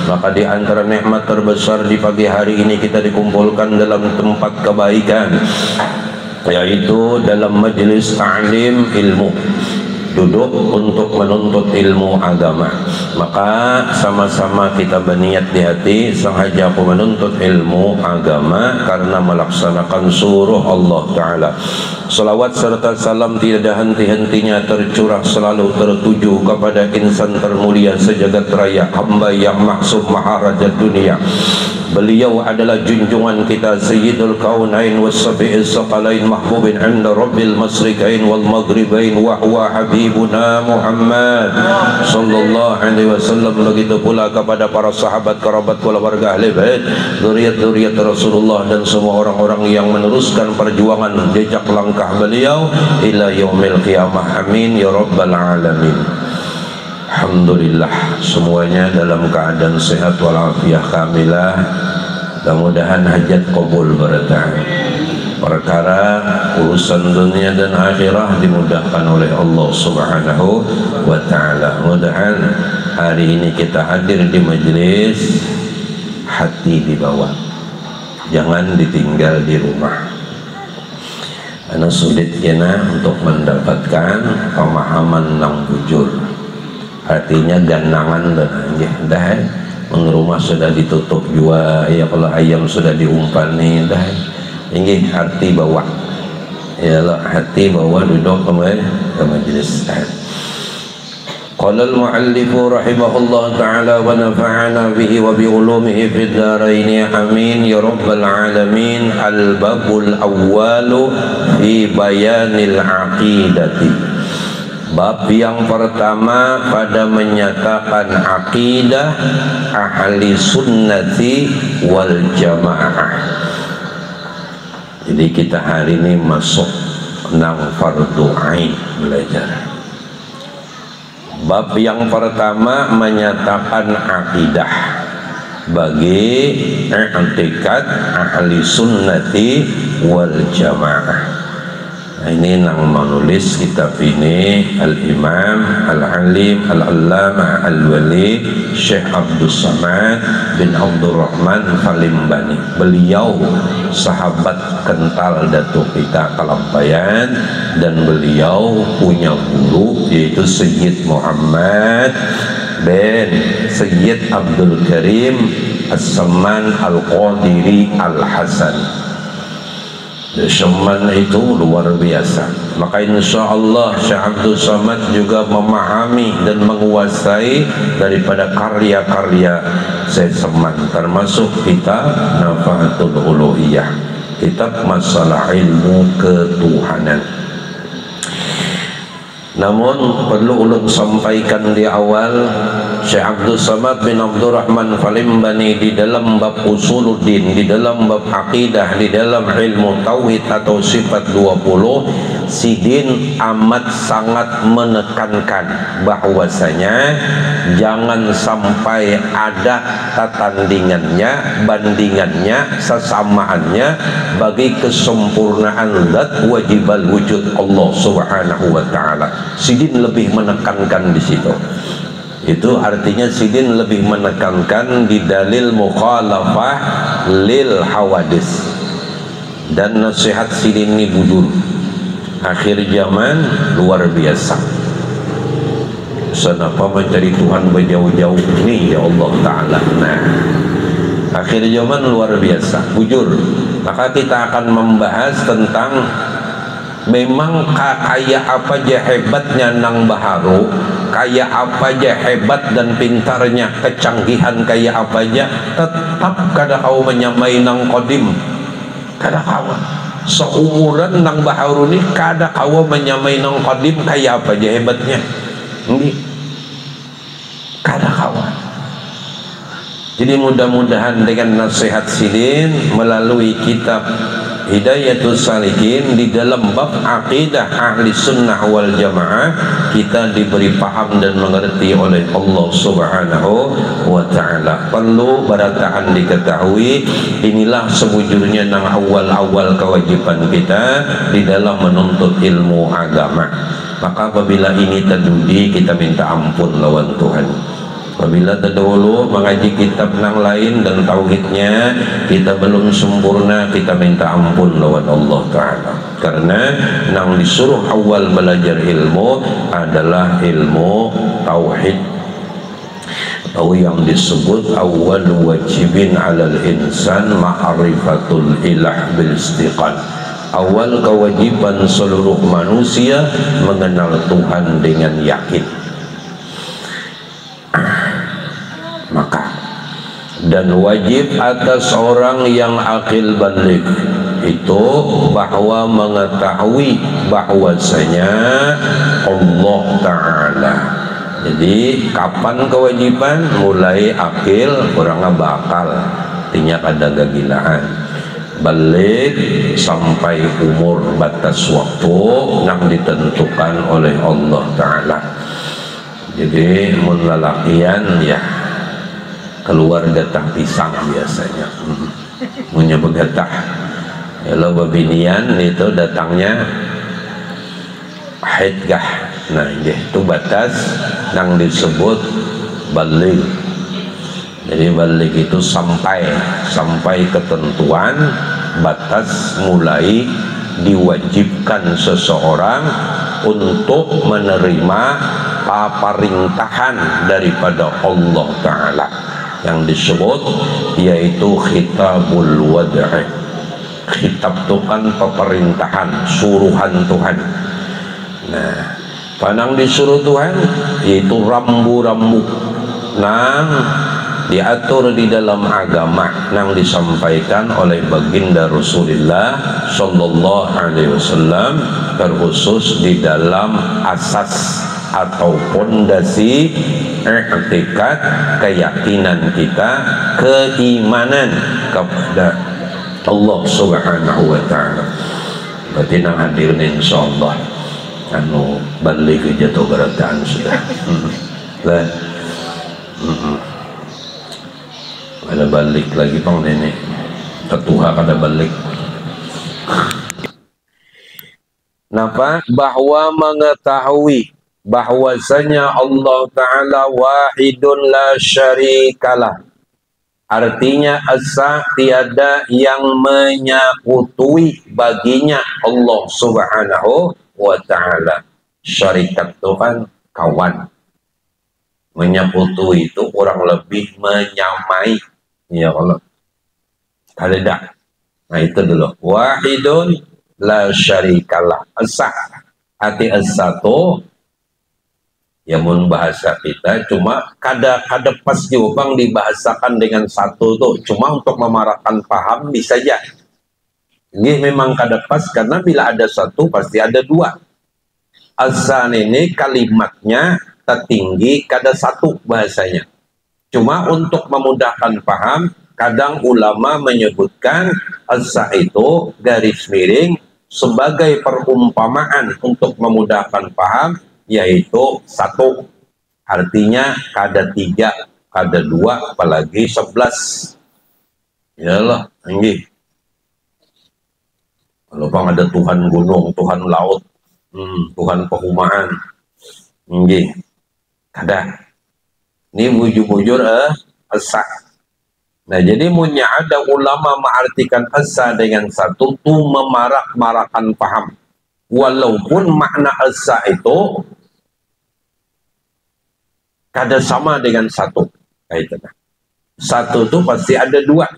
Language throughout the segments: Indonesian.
Maka di antara nikmat terbesar di pagi hari ini kita dikumpulkan dalam tempat kebaikan, yaitu dalam majelis ta'lim ilmu, duduk untuk menuntut ilmu agama. Maka sama-sama kita berniat di hati, sengaja aku menuntut ilmu agama karena melaksanakan suruh Allah Ta'ala. Salawat serta salam tiada henti-hentinya tercurah selalu tertuju kepada insan termulia sejagat raya, hamba yang maksum maharajat dunia. Beliau adalah junjungan kita, Sayyidul Kaunain was-Sabi'is Saqalain, mahbubin 'inda Rabbil Masriqain wal Maghribain, wa huwa habibuna Muhammad sallallahu alaihi wasallam. Begitu pula kepada para sahabat, kerabat, keluarga ahli bait, zuriat-zuriat Rasulullah dan semua orang-orang yang meneruskan perjuangan jejak langkah beliau ila yaumil qiyamah. Amin ya rabbal alamin. Alhamdulillah, semuanya dalam keadaan sehat walafiat kamilah. Mudah-mudahan hajat qabul barakah. Perkara urusan dunia dan akhirah dimudahkan oleh Allah Subhanahu wa ta'ala. Mudah-mudahan hari ini kita hadir di majelis, hati dibawa, jangan ditinggal di rumah. Karena sulit kena untuk mendapatkan pemahaman yang bujur. Artinya ganangan dan aja dah, rumah sudah ditutup jua ya, kalau ayam sudah diumpan nih dah. Ini hati bawa, ya lah, hati bawa duduk ke majelis. Qala al-muallif rahimahullah ta'ala wa nafa'ana bihi wa bi ulumihi fid dharain amin ya rabbal alamin. Al-babul awwalu fi bayanil aqidati. Bab yang pertama pada menyatakan akidah ahli sunnati wal jamaah. Jadi kita hari ini masuk nang fardu ain belajar. Bab yang pertama menyatakan akidah bagi i'tikad ahli sunnati wal jamaah. Ini nang menulis kitab ini Al-Imam Al-Alim Al-Allama Al-Wali Syekh Abdul Samad bin Abdurrahman Falimbani. Beliau sahabat kental Datuk kita Kalampayan, dan beliau punya guru yaitu Sayyid Muhammad bin Sayyid Abdul Karim As-Saman Al-Qadiri Al-Hasan. Seman itu luar biasa. Maka insya Allah Syekh Abdul Samad juga memahami dan menguasai daripada karya-karya Syekh Seman, termasuk kitab Nafahatul Uluhiyah, kitab masalah ilmu ketuhanan. Namun perlu ulun sampaikan di awal, Syekh Abdul Samad bin Abdurrahman Falimbani di dalam bab usuluddin, di dalam bab akidah, di dalam ilmu tauhid atau sifat 20, sidin amat sangat menekankan bahwasanya jangan sampai ada tatandingannya, bandingannya, sesamaannya bagi kesempurnaan zat wajibal wujud Allah Subhanahu wa ta'ala. Sidin lebih menekankan di situ. Itu artinya sidin lebih menekankan di dalil mukhalafah lil hawadis. Dan nasihat sidin ini bujur. Akhir zaman luar biasa. Kenapa mencari Tuhan berjauh-jauh ini ya Allah Ta'ala. Nah, akhir zaman luar biasa, bujur. Maka kita akan membahas tentang memang kayak apa aja hebatnya nang baharu, kayak apa aja hebat dan pintarnya, kecanggihan kayak apa aja, tetap kada kau menyamai nang kodim, kada kau seumuran nang baharu ni kada kau menyamai nang kodim kayak apa aja hebatnya, ini kada kau. Jadi mudah-mudahan dengan nasihat sidin melalui kitab Hidayatus Salikin di dalam bab akidah ahli sunnah wal jamaah kita diberi paham dan mengerti oleh Allah Subhanahu wa ta'ala. Perlu barataan diketahui, inilah sebujurnya nang awal-awal kewajiban kita di dalam menuntut ilmu agama. Maka apabila ini terdudi, kita minta ampun lawan Tuhan. Apabila terdahulu mengaji kitab nang lain dan tauhidnya kita belum sempurna, kita minta ampun lawan Allah Ta'ala. Karena nang disuruh awal belajar ilmu adalah ilmu tauhid, atau yang disebut awal wajibin alal insan ma'rifatul ilah bil istiqan. Awal kewajiban seluruh manusia mengenal Tuhan dengan yakin. Maka dan wajib atas orang yang akil balik itu bahwa mengetahui bahwasanya Allah Ta'ala. Jadi kapan kewajiban? Mulai akil orang bakal artinya ada kegilaan balik sampai umur batas waktu yang ditentukan oleh Allah Ta'ala. Jadi mulalakian ya keluar getah pisang biasanya, punya begetah. Kalau babinian itu datangnya haidgah. Nah itu batas yang disebut balik. Jadi balik itu sampai ketentuan batas mulai diwajibkan seseorang untuk menerima perintahan daripada Allah Ta'ala yang disebut yaitu khitabul wad'i. Khitab itu kan pemerintahan, suruhan Tuhan. Nah, panang disuruh Tuhan yaitu rambu-rambu nang diatur di dalam agama nang disampaikan oleh baginda Rasulullah Sallallahu Alaihi Wasallam, terkhusus di dalam asas atau pondasi i'tikad, keyakinan kita, keimanan kepada Allah Subhanahu wa Ta'ala. Berarti nang hadir insyaallah anu balik jatuh berataan sudah. Lah. Ada balik lagi pang nenek. Ketuha kada balik. Napa? Bahwa mengetahui bahwasanya Allah Ta'ala wahidun la syarikalah. Artinya asa tiada yang menyakutui baginya Allah Subhanahu wa Ta'ala. Syarikat itu kan kawan, menyakutui itu kurang lebih menyamai, ya Allah. Kada. Nah itu dulu wahidun la syarikalah. Asa arti asa itu ya mun bahasa kita cuma kada pas diubang dibahasakan dengan satu tuh, cuma untuk memarahkan paham bisa aja. Ini memang kada pas karena bila ada satu pasti ada dua. Azan ini kalimatnya tertinggi kada satu bahasanya. Cuma untuk memudahkan paham, kadang ulama menyebutkan azza itu garis miring sebagai perumpamaan untuk memudahkan paham, yaitu satu, artinya kada tiga, kada dua, apalagi 11. Yalah, ini kalau bang ada Tuhan gunung, Tuhan laut, Tuhan perumahan, ini kada. Ini bujur-bujur asa. Nah jadi munya ada ulama mengartikan asa dengan satu tu memarak-marakan paham. Walaupun makna asa itu kada sama dengan satu. Satu itu pasti ada dua.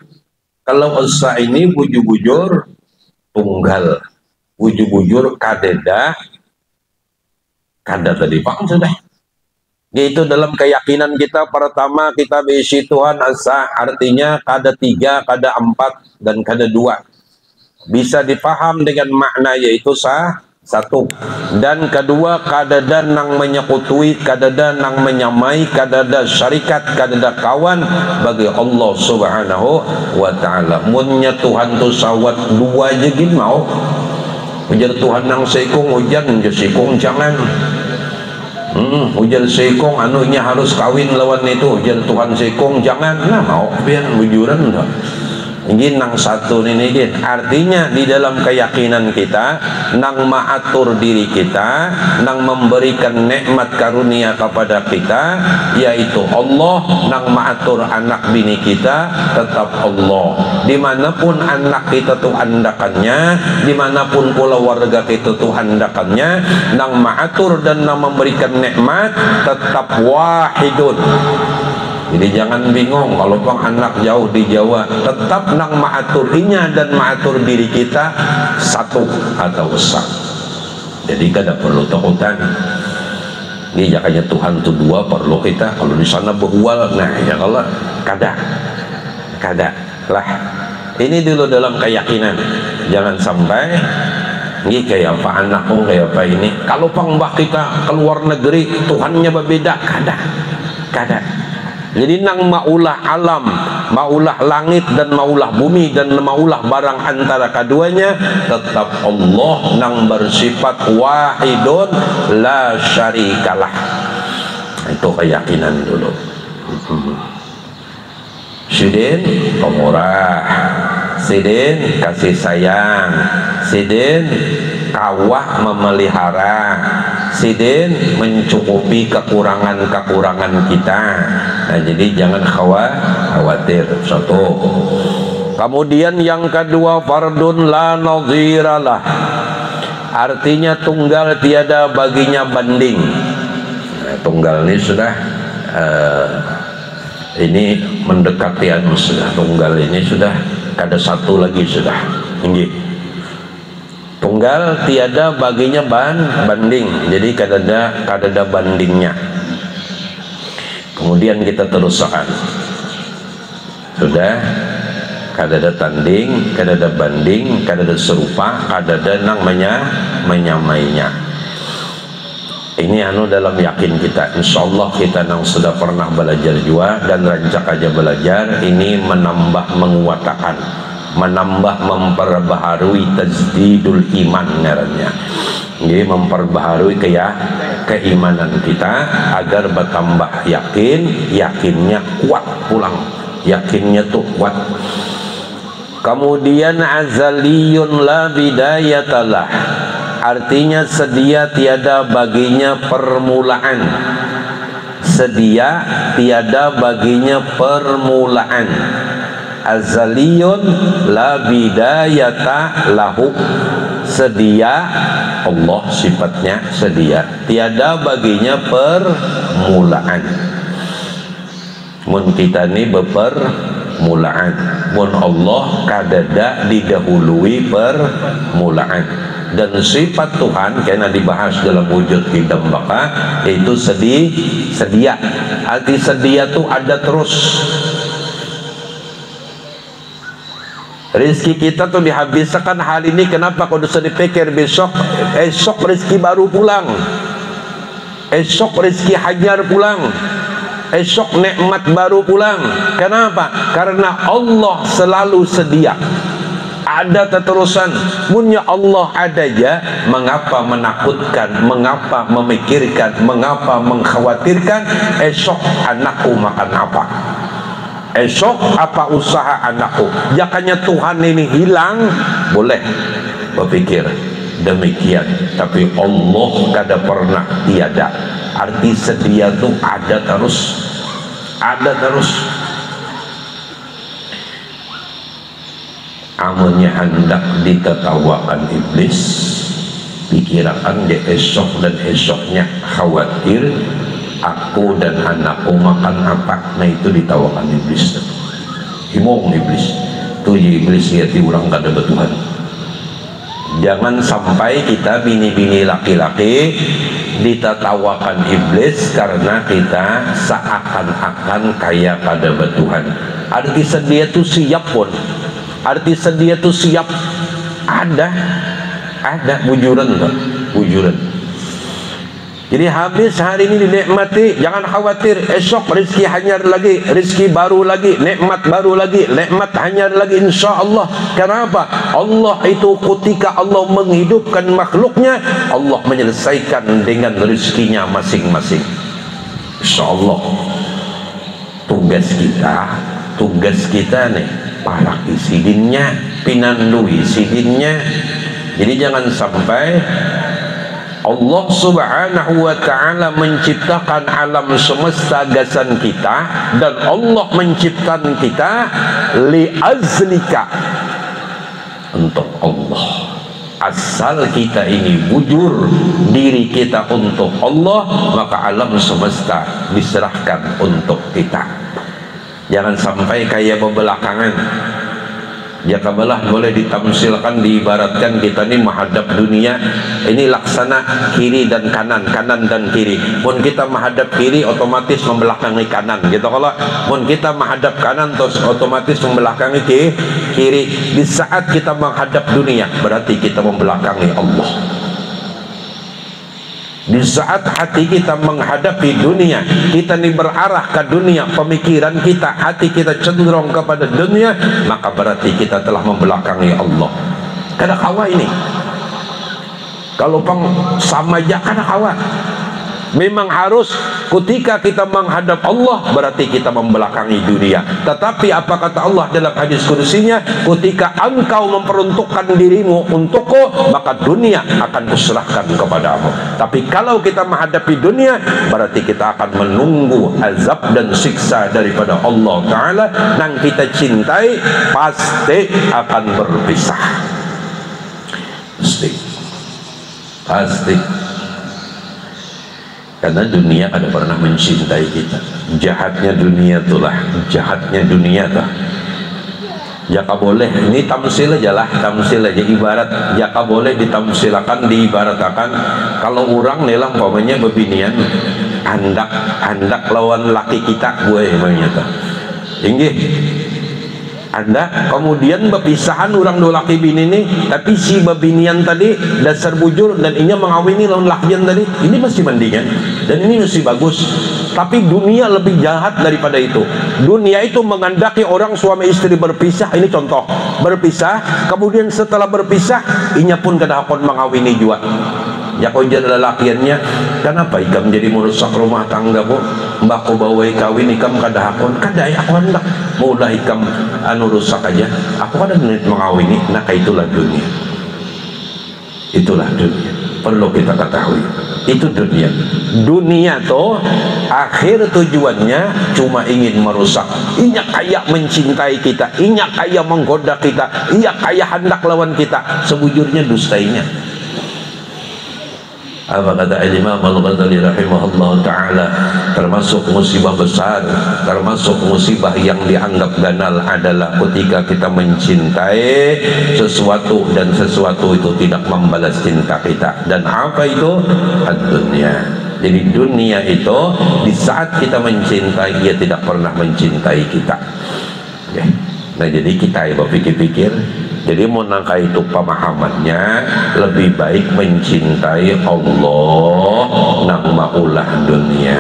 Kalau asa ini bujur-bujur tunggal, bujur-bujur kadeda, kada tadi paham sudah. Itu dalam keyakinan kita pertama kita berisi Tuhan asa, artinya kada tiga, kada empat, dan kada dua. Bisa dipaham dengan makna yaitu satu. Dan kedua, kadada nang menyekutui, kadada nang menyamai, kadada syarikat, kadada kawan bagi Allah Subhanahu wa Ta'ala. Munnya Tuhan tu sawat dua je gin mau. Ujar Tuhan nang seikung hujan, je seikung jangan. Ujar seikung anunya harus kawin lawan itu, ujar Tuhan seikung jangan. Nah mau biar bujuran dah. Ini nang satu ini artinya di dalam keyakinan kita nang maatur diri kita, nang memberikan nikmat karunia kepada kita yaitu Allah, nang maatur anak bini kita tetap Allah. Dimanapun anak kita tuh andakannya, dimanapun pula warga kita tuh andakannya, nang maatur dan nang memberikan nikmat tetap wahidun. Jadi jangan bingung kalau bang anak jauh di Jawa, tetap nang maaturinya dan maatur diri kita satu atau besar. Jadi kada perlu takutan. Ini jakanya Tuhan itu dua perlu kita. Kalau di sana berual, nah ya kalau kada lah. Ini dulu dalam keyakinan. Jangan sampai ini kayak apa anakku kayak apa ini. Kalau pang kita keluar negeri Tuhannya berbeda, kada. Jadi nang maulah alam, maulah langit dan maulah bumi dan maulah barang antara keduanya tetap Allah nang bersifat wahidun la syarikalah. Itu keyakinan dulu. Sidin pemurah, sidin kasih sayang, sidin kawah memelihara, sidin mencukupi kekurangan-kekurangan kita. Nah, jadi jangan khawatir. Satu. Kemudian yang kedua, fardun la nadhiralah. Artinya tunggal tiada baginya banding. Nah, tunggal ini sudah ini mendekati sudah tunggal ini sudah ada satu lagi sudah tinggi. Tunggal tiada baginya banding. Jadi kadada bandingnya. Kemudian kita teruskan. Sudah kadada tanding, kadada banding, kadada serupa, kadada nang menyamainya. Ini dalam yakin kita. Insyaallah kita nang sudah pernah belajar juga dan rancak aja belajar, ini menambah menguatkan, menambah memperbaharui tajdidul iman ngarannya. Jadi memperbaharui keimanan kita agar bertambah yakinnya kuat pulang, yakinnya tuh kuat. Kemudian azaliyun la bidayatalah, artinya sedia tiada baginya permulaan, sedia tiada baginya permulaan. Azaliyun la bidayata lahu, sedia Allah sifatnya sedia, tiada baginya permulaan. Mun kita ini berpermulaan, mun Allah kadada didahului permulaan. Dan sifat Tuhan karena dibahas dalam wujud hidam baka yaitu sedia. Arti sedia itu ada terus. Rizki kita tuh dihabiskan hari ini, kenapa kau bisa dipikir esok rizki baru pulang, esok rizki hajar pulang, esok nikmat baru pulang. Kenapa? Karena Allah selalu sedia, ada keterusan. Punya Allah ada ya, mengapa menakutkan, mengapa memikirkan, mengapa mengkhawatirkan esok anakku makan apa, esok apa usaha anakku. Jakanya Tuhan ini hilang, boleh berpikir demikian, tapi Allah kada pernah tiada. Arti sedia itu ada terus, ada terus. Amunnya hendak ditertawakan iblis, pikiran dia esok dan esoknya khawatir aku dan anakku makan apa. Nah itu ditawakan iblis. Himong iblis tuh, iblis lihat orang kada betuhan. Jangan sampai kita bini-bini laki-laki ditertawakan iblis karena kita seakan-akan kaya kada betuhan. Arti sedia itu siap pun, arti sedia itu siap, ada bujuran tuh, bujuran. Jadi habis hari ini dinikmati, jangan khawatir esok rezeki hanyar lagi, rezeki baru lagi, nikmat baru lagi, nikmat hanyar lagi, insya Allah. Kenapa? Allah itu ketika Allah menghidupkan makhluknya, Allah menyelesaikan dengan rezekinya masing-masing. Insya Allah. Tugas kita nih palaki sidinnya pinandui sidinnya. Jadi jangan sampai Allah subhanahu wa ta'ala menciptakan alam semesta gasan kita, dan Allah menciptakan kita li'azlika, untuk Allah. Asal kita ini bujur diri kita untuk Allah, maka alam semesta diserahkan untuk kita. Jangan sampai kayak bebelakangan. Ya kabalah boleh ditamsilkan, diibaratkan kita ini menghadap dunia ini laksana kiri dan kanan, kanan dan kiri. Pun kita menghadap kiri otomatis membelakangi kanan gitu. Kalau pun kita menghadap kanan terus otomatis membelakangi kiri. Di saat kita menghadap dunia berarti kita membelakangi Allah. Di saat hati kita menghadapi dunia, kita ini berarah ke dunia, pemikiran kita, hati kita cenderung kepada dunia, maka berarti kita telah membelakangi Allah. Karena kawa ini, kalau pang sama aja karena kawa. Memang harus ketika kita menghadap Allah berarti kita membelakangi dunia. Tetapi apa kata Allah dalam hadis kursinya, ketika engkau memperuntukkan dirimu untukku, maka dunia akan kuserahkan kepadamu. Tapi kalau kita menghadapi dunia berarti kita akan menunggu azab dan siksa daripada Allah Ta'ala. Yang kita cintai pasti akan berpisah. Pasti. Karena dunia ada pernah mencintai kita. Jahatnya dunia itulah, jahatnya dunia tuh. Jaka boleh, ini tamsil aja lah, tamsil aja, ibarat jaka boleh ditamsilakan, diibaratakan. Kalau orang nelang pokoknya bebinian andak lawan laki kita gue emangnya tuh. Inggih Anda kemudian berpisahan orang dua laki bini ini, tapi si babinian tadi dasar bujur dan inya mengawini lawan lakian tadi, ini masih mendingan dan ini masih bagus. Tapi dunia lebih jahat daripada itu. Dunia itu mengandaki orang suami istri berpisah. Ini contoh, berpisah, kemudian setelah berpisah inya pun kadang-kadang mengawini juga. Ya kau jadi lelakiannya, kenapa ikam jadi merusak rumah tangga bu? Mbak kau bawa kawin ikam kadahakon, kadai aku hendak mudah ikam anu rusak aja. Aku kadang menit mengawini, nah itulah dunia. Itulah dunia. Perlu kita ketahui. Itu dunia. Dunia tuh akhir tujuannya cuma ingin merusak. Inya kayak mencintai kita, inya kayak menggoda kita, inya kayak hendak lawan kita. Sebujurnya dustainya. Apa kata Imam Al-Ghazali rahimahullah ta'ala, termasuk musibah besar, termasuk musibah yang dianggap ganal adalah ketika kita mencintai sesuatu dan sesuatu itu tidak membalas cinta kita. Dan apa itu? Ad-dunya. Jadi dunia itu di saat kita mencintai, dia tidak pernah mencintai kita. Nah jadi kita ya berpikir-pikir. Jadi mau nangka itu pemahamannya lebih baik mencintai Allah nang maulah dunia.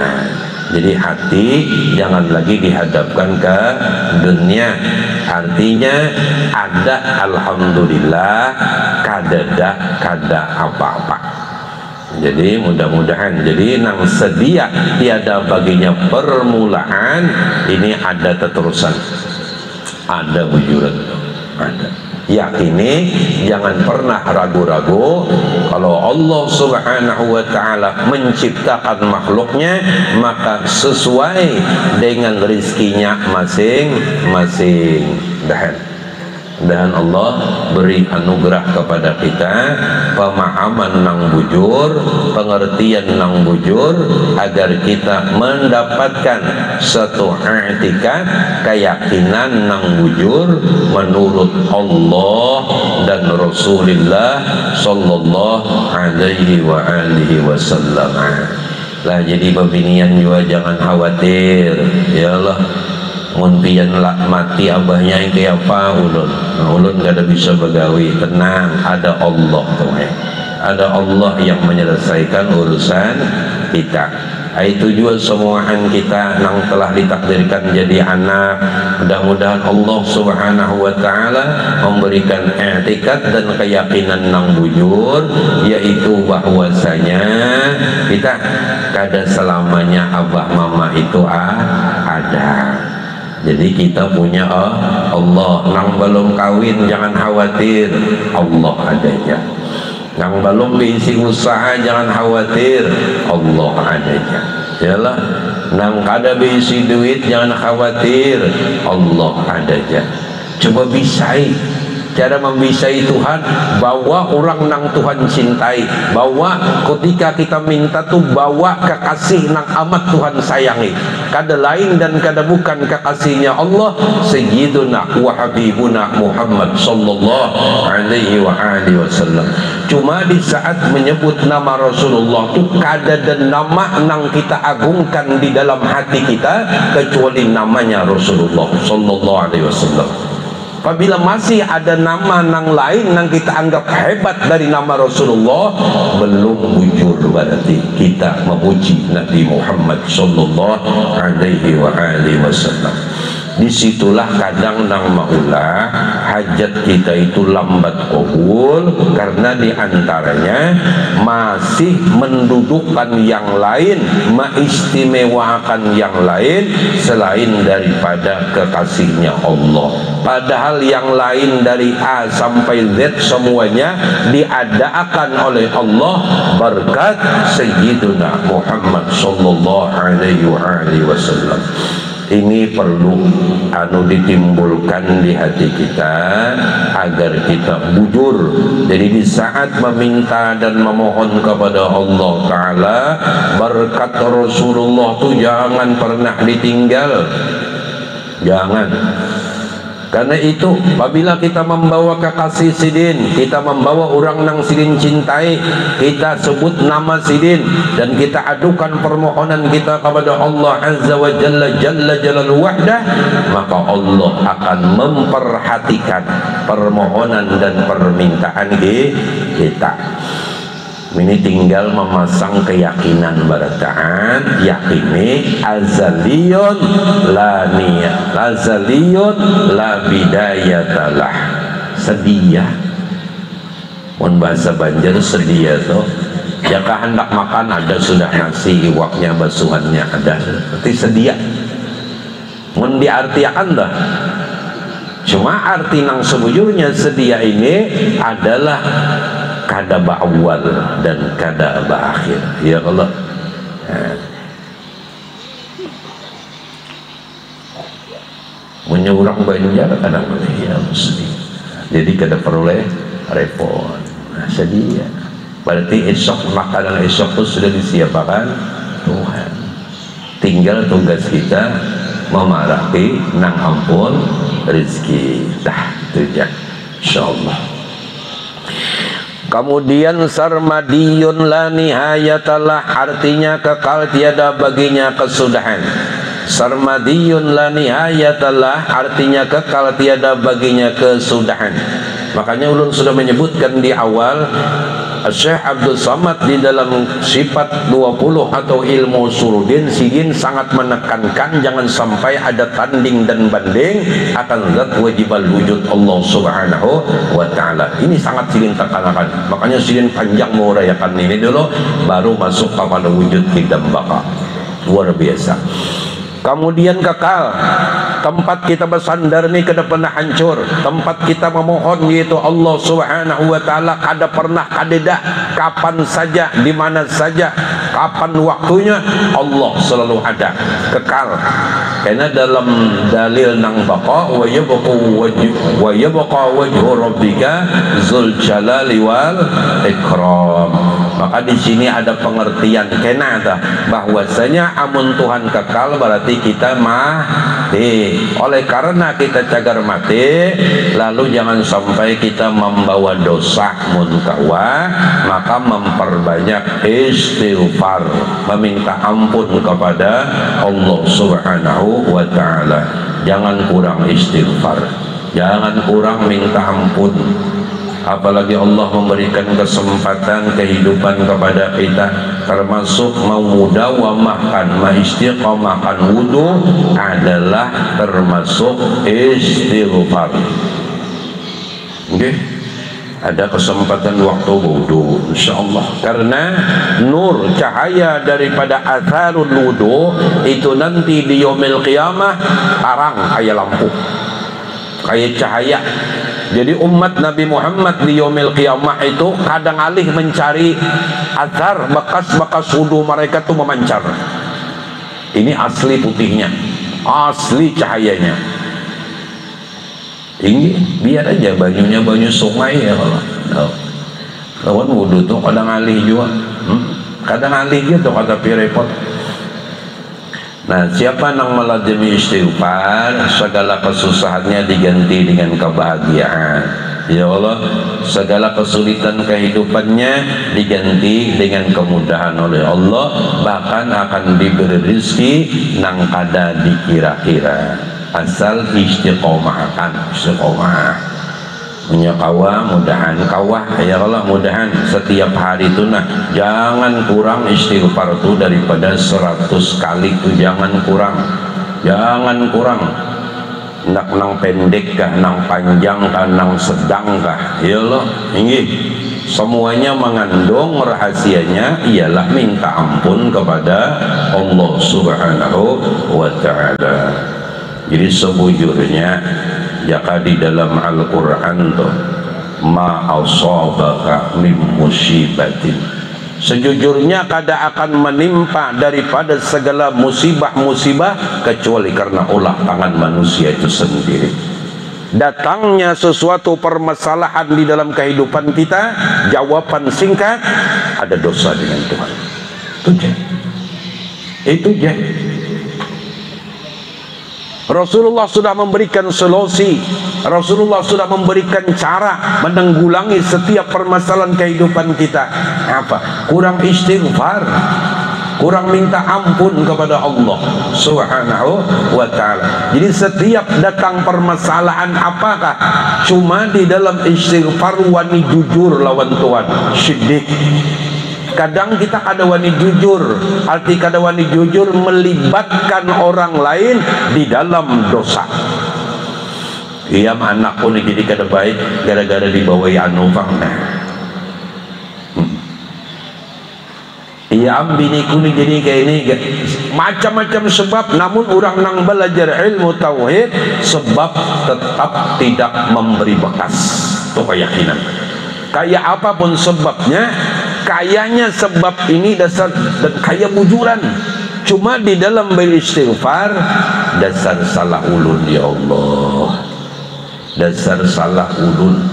Jadi hati jangan lagi dihadapkan ke dunia. Artinya ada alhamdulillah, kada apa-apa. Jadi mudah-mudahan jadi nang sedia tiada baginya permulaan, ini ada teterusan, ada bujuran, ada. Yakini, jangan pernah ragu-ragu kalau Allah subhanahu wa ta'ala menciptakan makhluknya maka sesuai dengan rizkinya masing-masing. Dan Allah beri anugerah kepada kita pemahaman nang bujur, pengertian nang bujur, agar kita mendapatkan satu i'tikad, keyakinan nang bujur menurut Allah dan Rasulullah sallallahu alaihi wa alihi wasallam. Lah jadi pembinian juga jangan khawatir, ya Allah. Muntian lah mati abahnya yang kayak apa ulun gak ada bisa begawi, tenang, ada Allah tuh, ada Allah yang menyelesaikan urusan kita. Itu juga semuaan kita yang telah ditakdirkan jadi anak, mudah-mudahan Allah subhanahu wa ta'ala memberikan i'tikad dan keyakinan nang bujur, yaitu bahwasanya kita kada selamanya abah mama itu ada. Jadi kita punya Allah. Nang belum kawin jangan khawatir, Allah adanya. Nang belum diisi usaha jangan khawatir, Allah adanya. Yalah, nang kada diisi duit jangan khawatir, Allah adanya. Coba bisai cara membisai Tuhan, bawa orang nang Tuhan cintai, bawa ketika kita minta tuh bawa kekasih nang amat Tuhan sayangi, kada lain dan kada bukan kekasihnya Allah, Sayyiduna wa Habibuna Muhammad sallallahu alaihi wa alihi wasallam. Cuma di saat menyebut nama Rasulullah tuh kada dan nama nang kita agungkan di dalam hati kita kecuali namanya Rasulullah sallallahu alaihi wasallam. Apabila masih ada nama nang lain nang kita anggap hebat dari nama Rasulullah, belum bujur berarti kita memuji Nabi Muhammad sallallahu alaihi wa alihi wasallam. Disitulah kadang nang maulah hajat kita itu lambat kabul karena diantaranya masih mendudukkan yang lain, mengistimewakan yang lain selain daripada kekasihnya Allah. Padahal yang lain dari A sampai Z semuanya diadakan oleh Allah berkat Sayyiduna Muhammad sallallahu alaihi wasallam. Ini perlu ditimbulkan di hati kita agar kita bujur. Jadi di saat meminta dan memohon kepada Allah Ta'ala berkat Rasulullah itu jangan pernah ditinggal, jangan. Karena itu apabila kita membawa kekasih sidin, kita membawa orang nang sidin cintai, kita sebut nama sidin dan kita adukan permohonan kita kepada Allah Azza wa Jalla Jalla Jalaluhu wahdah, maka Allah akan memperhatikan permohonan dan permintaan kita. Ini tinggal memasang keyakinan barataan, yakini azaliyun la niyat, azaliyun la bidayatalah, sedia. Mun bahasa Banjar sedia tuh, jika hendak makan ada sudah nasi, iwaknya, basuhannya ada, berarti sedia. Mun diartikan dah. Cuma arti nang sebujurnya sedia ini adalah kada ba'awal dan kada ba'akhir. Ya Allah. Menyurang Banjar kadang ya mesti. Jadi kada perlu repot. Nah, sedia. Berarti esok makanan esok itu sudah disiapkan Tuhan. Tinggal tugas kita memarahi nang ampun rezeki. Dah itu ya. Insyaallah. Kemudian sarmadiyun la nihayatalah, artinya kekal tiada baginya kesudahan. Sarmadiyun la nihayatalah artinya kekal tiada baginya kesudahan. Makanya ulun sudah menyebutkan di awal, Syekh Abdul Samad di dalam sifat 20 atau ilmu surudin sidin sangat menekankan jangan sampai ada tanding dan banding akan zat wajibal wujud Allah subhanahu wa ta'ala. Ini sangat sidin tekankan. Makanya sidin panjang mengurayakan ini dulu baru masuk kepada wujud kidam baka. Luar biasa. Kemudian kekal, tempat kita bersandar ini kada pernah hancur, tempat kita memohon yaitu Allah subhanahu wa ta'ala kada pernah kadeda, kapan saja, di mana saja, kapan waktunya Allah selalu ada, kekal. Karena dalam dalil nang baqa wa yabqa wajhu rabbika dzul jalali wal ikram. Maka di sini ada pengertian kenapa bahwasanya amun Tuhan kekal berarti kita mati. Oleh karena kita cagar mati, lalu jangan sampai kita membawa dosa munkawa, maka memperbanyak istighfar, meminta ampun kepada Allah subhanahu wa ta'ala. Jangan kurang istighfar, jangan kurang minta ampun. Apalagi Allah memberikan kesempatan kehidupan kepada kita, termasuk memudawamahkan, mengistiqomahkan wudu adalah termasuk istighfar. Okay? ada kesempatan waktu wudu insyaallah, karena nur cahaya daripada atharul wudu itu nanti di yaumil qiyamah tarang kayak lampu, kayak cahaya. Jadi umat Nabi Muhammad di yaumil qiyamah itu kadang alih mencari athar bekas-bekas wudu mereka tuh memancar. Ini asli putihnya, asli cahayanya. Ini biar aja banyunya banyu sungai ya kalau lawan wudhu tuh kadang alih juga, kadang alih gitu kata pirepot. Nah, siapa yang melazimi istighfar, segala kesusahannya diganti dengan kebahagiaan. Ya Allah, segala kesulitan kehidupannya diganti dengan kemudahan oleh Allah, bahkan akan diberi rezeki nang kada dikira-kira. Asal istiqomah punya kawah, mudahan kawah ya Allah, mudahan setiap hari itu nah jangan kurang istighfar itu daripada 100 kali itu, jangan kurang nak nang pendek kah, nang panjang kah, nang sedang kah, ya Allah. Ini semuanya mengandung rahasianya ialah minta ampun kepada Allah Subhanahu wa ta'ala. Jadi sebujurnya jika di dalam Al-Quran tuh ma asabaka min musibatin, sejujurnya kada akan menimpa daripada segala musibah-musibah kecuali karena ulah tangan manusia itu sendiri. Datangnya sesuatu permasalahan di dalam kehidupan kita, jawaban singkat, ada dosa dengan Tuhan. Itu aja. Rasulullah sudah memberikan solusi, Rasulullah sudah memberikan cara menanggulangi setiap permasalahan kehidupan kita. Apa? Kurang istighfar, kurang minta ampun kepada Allah Subhanahu wa ta'ala. Jadi setiap datang permasalahan apakah cuma di dalam istighfar wani jujur lawan Tuhan, syidik. Kadang kita kada wani jujur, arti kada wani jujur melibatkan orang lain di dalam dosa. Iya anakku nih jadi kada baik gara-gara dibawai anu pang. Iya biniku nih jadi kayak ini, macam-macam sebab, namun orang nang belajar ilmu tauhid sebab tetap tidak memberi bekas. Itu keyakinan. Kayak apapun sebabnya, kayaknya sebab ini dasar dan kaya bujuran, cuma di dalam beristighfar dasar salah ulun ya Allah, dasar salah ulun.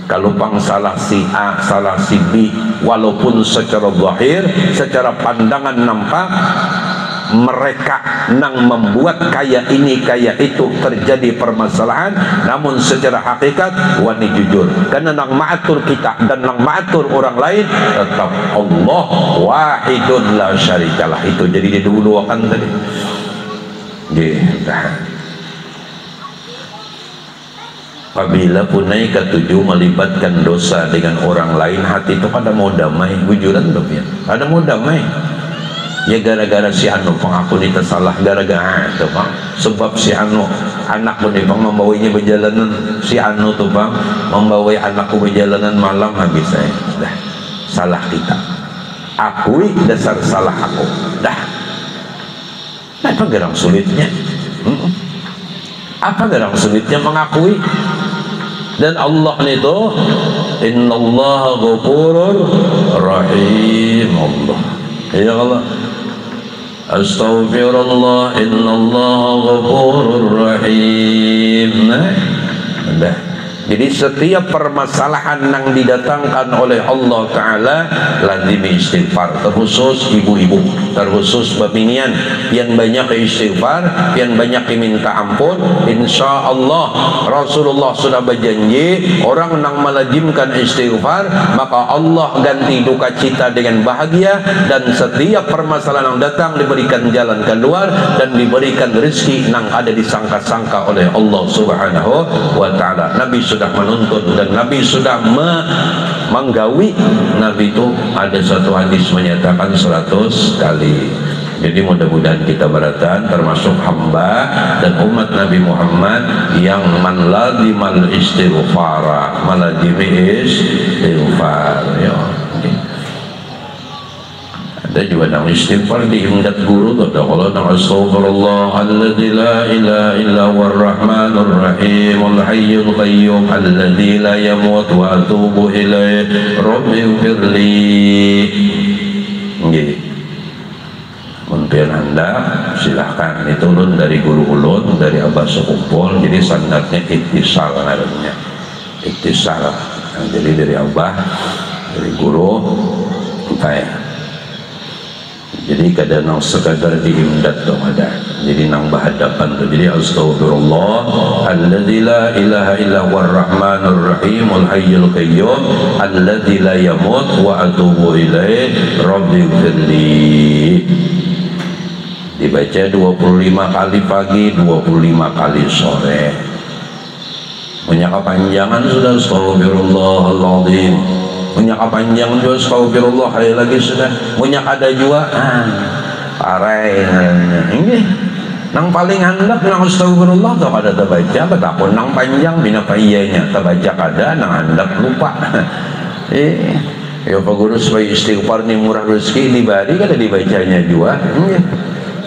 Kalau pang salah si A, salah si B, walaupun secara zahir, secara pandangan nampak mereka nang membuat kayak ini kayak itu terjadi permasalahan, namun secara hakikat wani jujur, karena nang ma'atur kita dan nang ma'atur orang lain tetap Allah wahidun la syarikalah. Itu jadi dulu akan tadi apabila punai ketujuh melibatkan dosa dengan orang lain, hati itu pada mau damai, bujuran dong ya, ada mau damai. Ya gara-gara si anu pengaku ini tersalah, gara-gara itu bang, sebab si anu anak pun bang membawanya berjalanan, si anu tuh bang membawai anakku berjalanan malam, habis saya dah salah kita, akui dasar salah aku dah. Apa gerang sulitnya? Apa gerang sulitnya mengakui? Dan Allah itu innallaha ghafurur rahim. Allah ya Allah, astaghfirullah innallaha ghafurur rahim. Nah, jadi setiap permasalahan yang didatangkan oleh Allah Ta'ala lazimi istighfar, terkhusus ibu-ibu, terkhusus bapinian yang banyak istighfar, yang banyak minta ampun. Insya Allah Rasulullah sudah berjanji orang yang melazimkan istighfar maka Allah ganti duka cita dengan bahagia, dan setiap permasalahan yang datang diberikan jalan keluar dan diberikan rezeki yang ada disangka-sangka oleh Allah Subhanahu wa Ta'ala. Nabi sudah menuntun dan Nabi sudah menggawi. Nabi itu ada satu hadis menyatakan 100 kali. Jadi mudah-mudahan kita beratan termasuk hamba dan umat Nabi Muhammad yang manladimal istighfara, malazimi istighfar ya. Ada juga nang istighfar di imdat guru tuh kalau nang astaghfirullahalladzi la ilaha illa huwar rahmanur rahim al hayyul qayyum alladzi la yamut wa atubu ilaihi rabbighfirli. Nggih. Mungkin Anda silahkan diturun dari guru ulun, dari abah sekumpul, jadi standarnya ittisal namanya. Ittisal. Nah, jadi dari abah, dari guru sampai jadi kadang nang sekadar diimdat tuh ada, jadi nang berhadapan tuh, jadi astagfirullah alladzi la ilaha illa huwar rahmanur rahim al hayyul qayyum alladzi la yamut wa atubu ilaihi rabbighfirli. Dibaca 25 kali pagi, 25 kali sore. Punya kepanjangan sudah astagfirullahaladzim, punya kepanjangan juga astagfirullah, hari lagi sudah punya ada juga parai ini nang paling handap nang astagfirullah tuh kada terbaca betapun nang panjang bina paiyanya terbaca kada nang handap lupa. Ya Pak Guru supaya istighfar ni murah rezeki dibari kada dibacanya juga.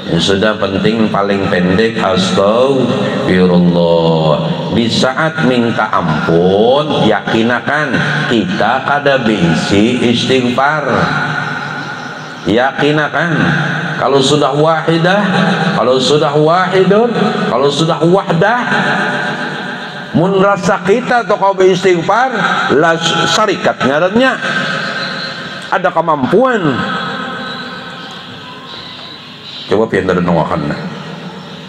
Ya sudah, penting paling pendek astagfirullah. Di saat minta ampun yakinakan kita kada bisi istighfar, yakinakan kalau sudah wahidah, kalau sudah wahidun, kalau sudah wahdah, mun rasa kita atau kau beristighfar lah syarikat ngarannya ada kemampuan. Coba pian renungakan,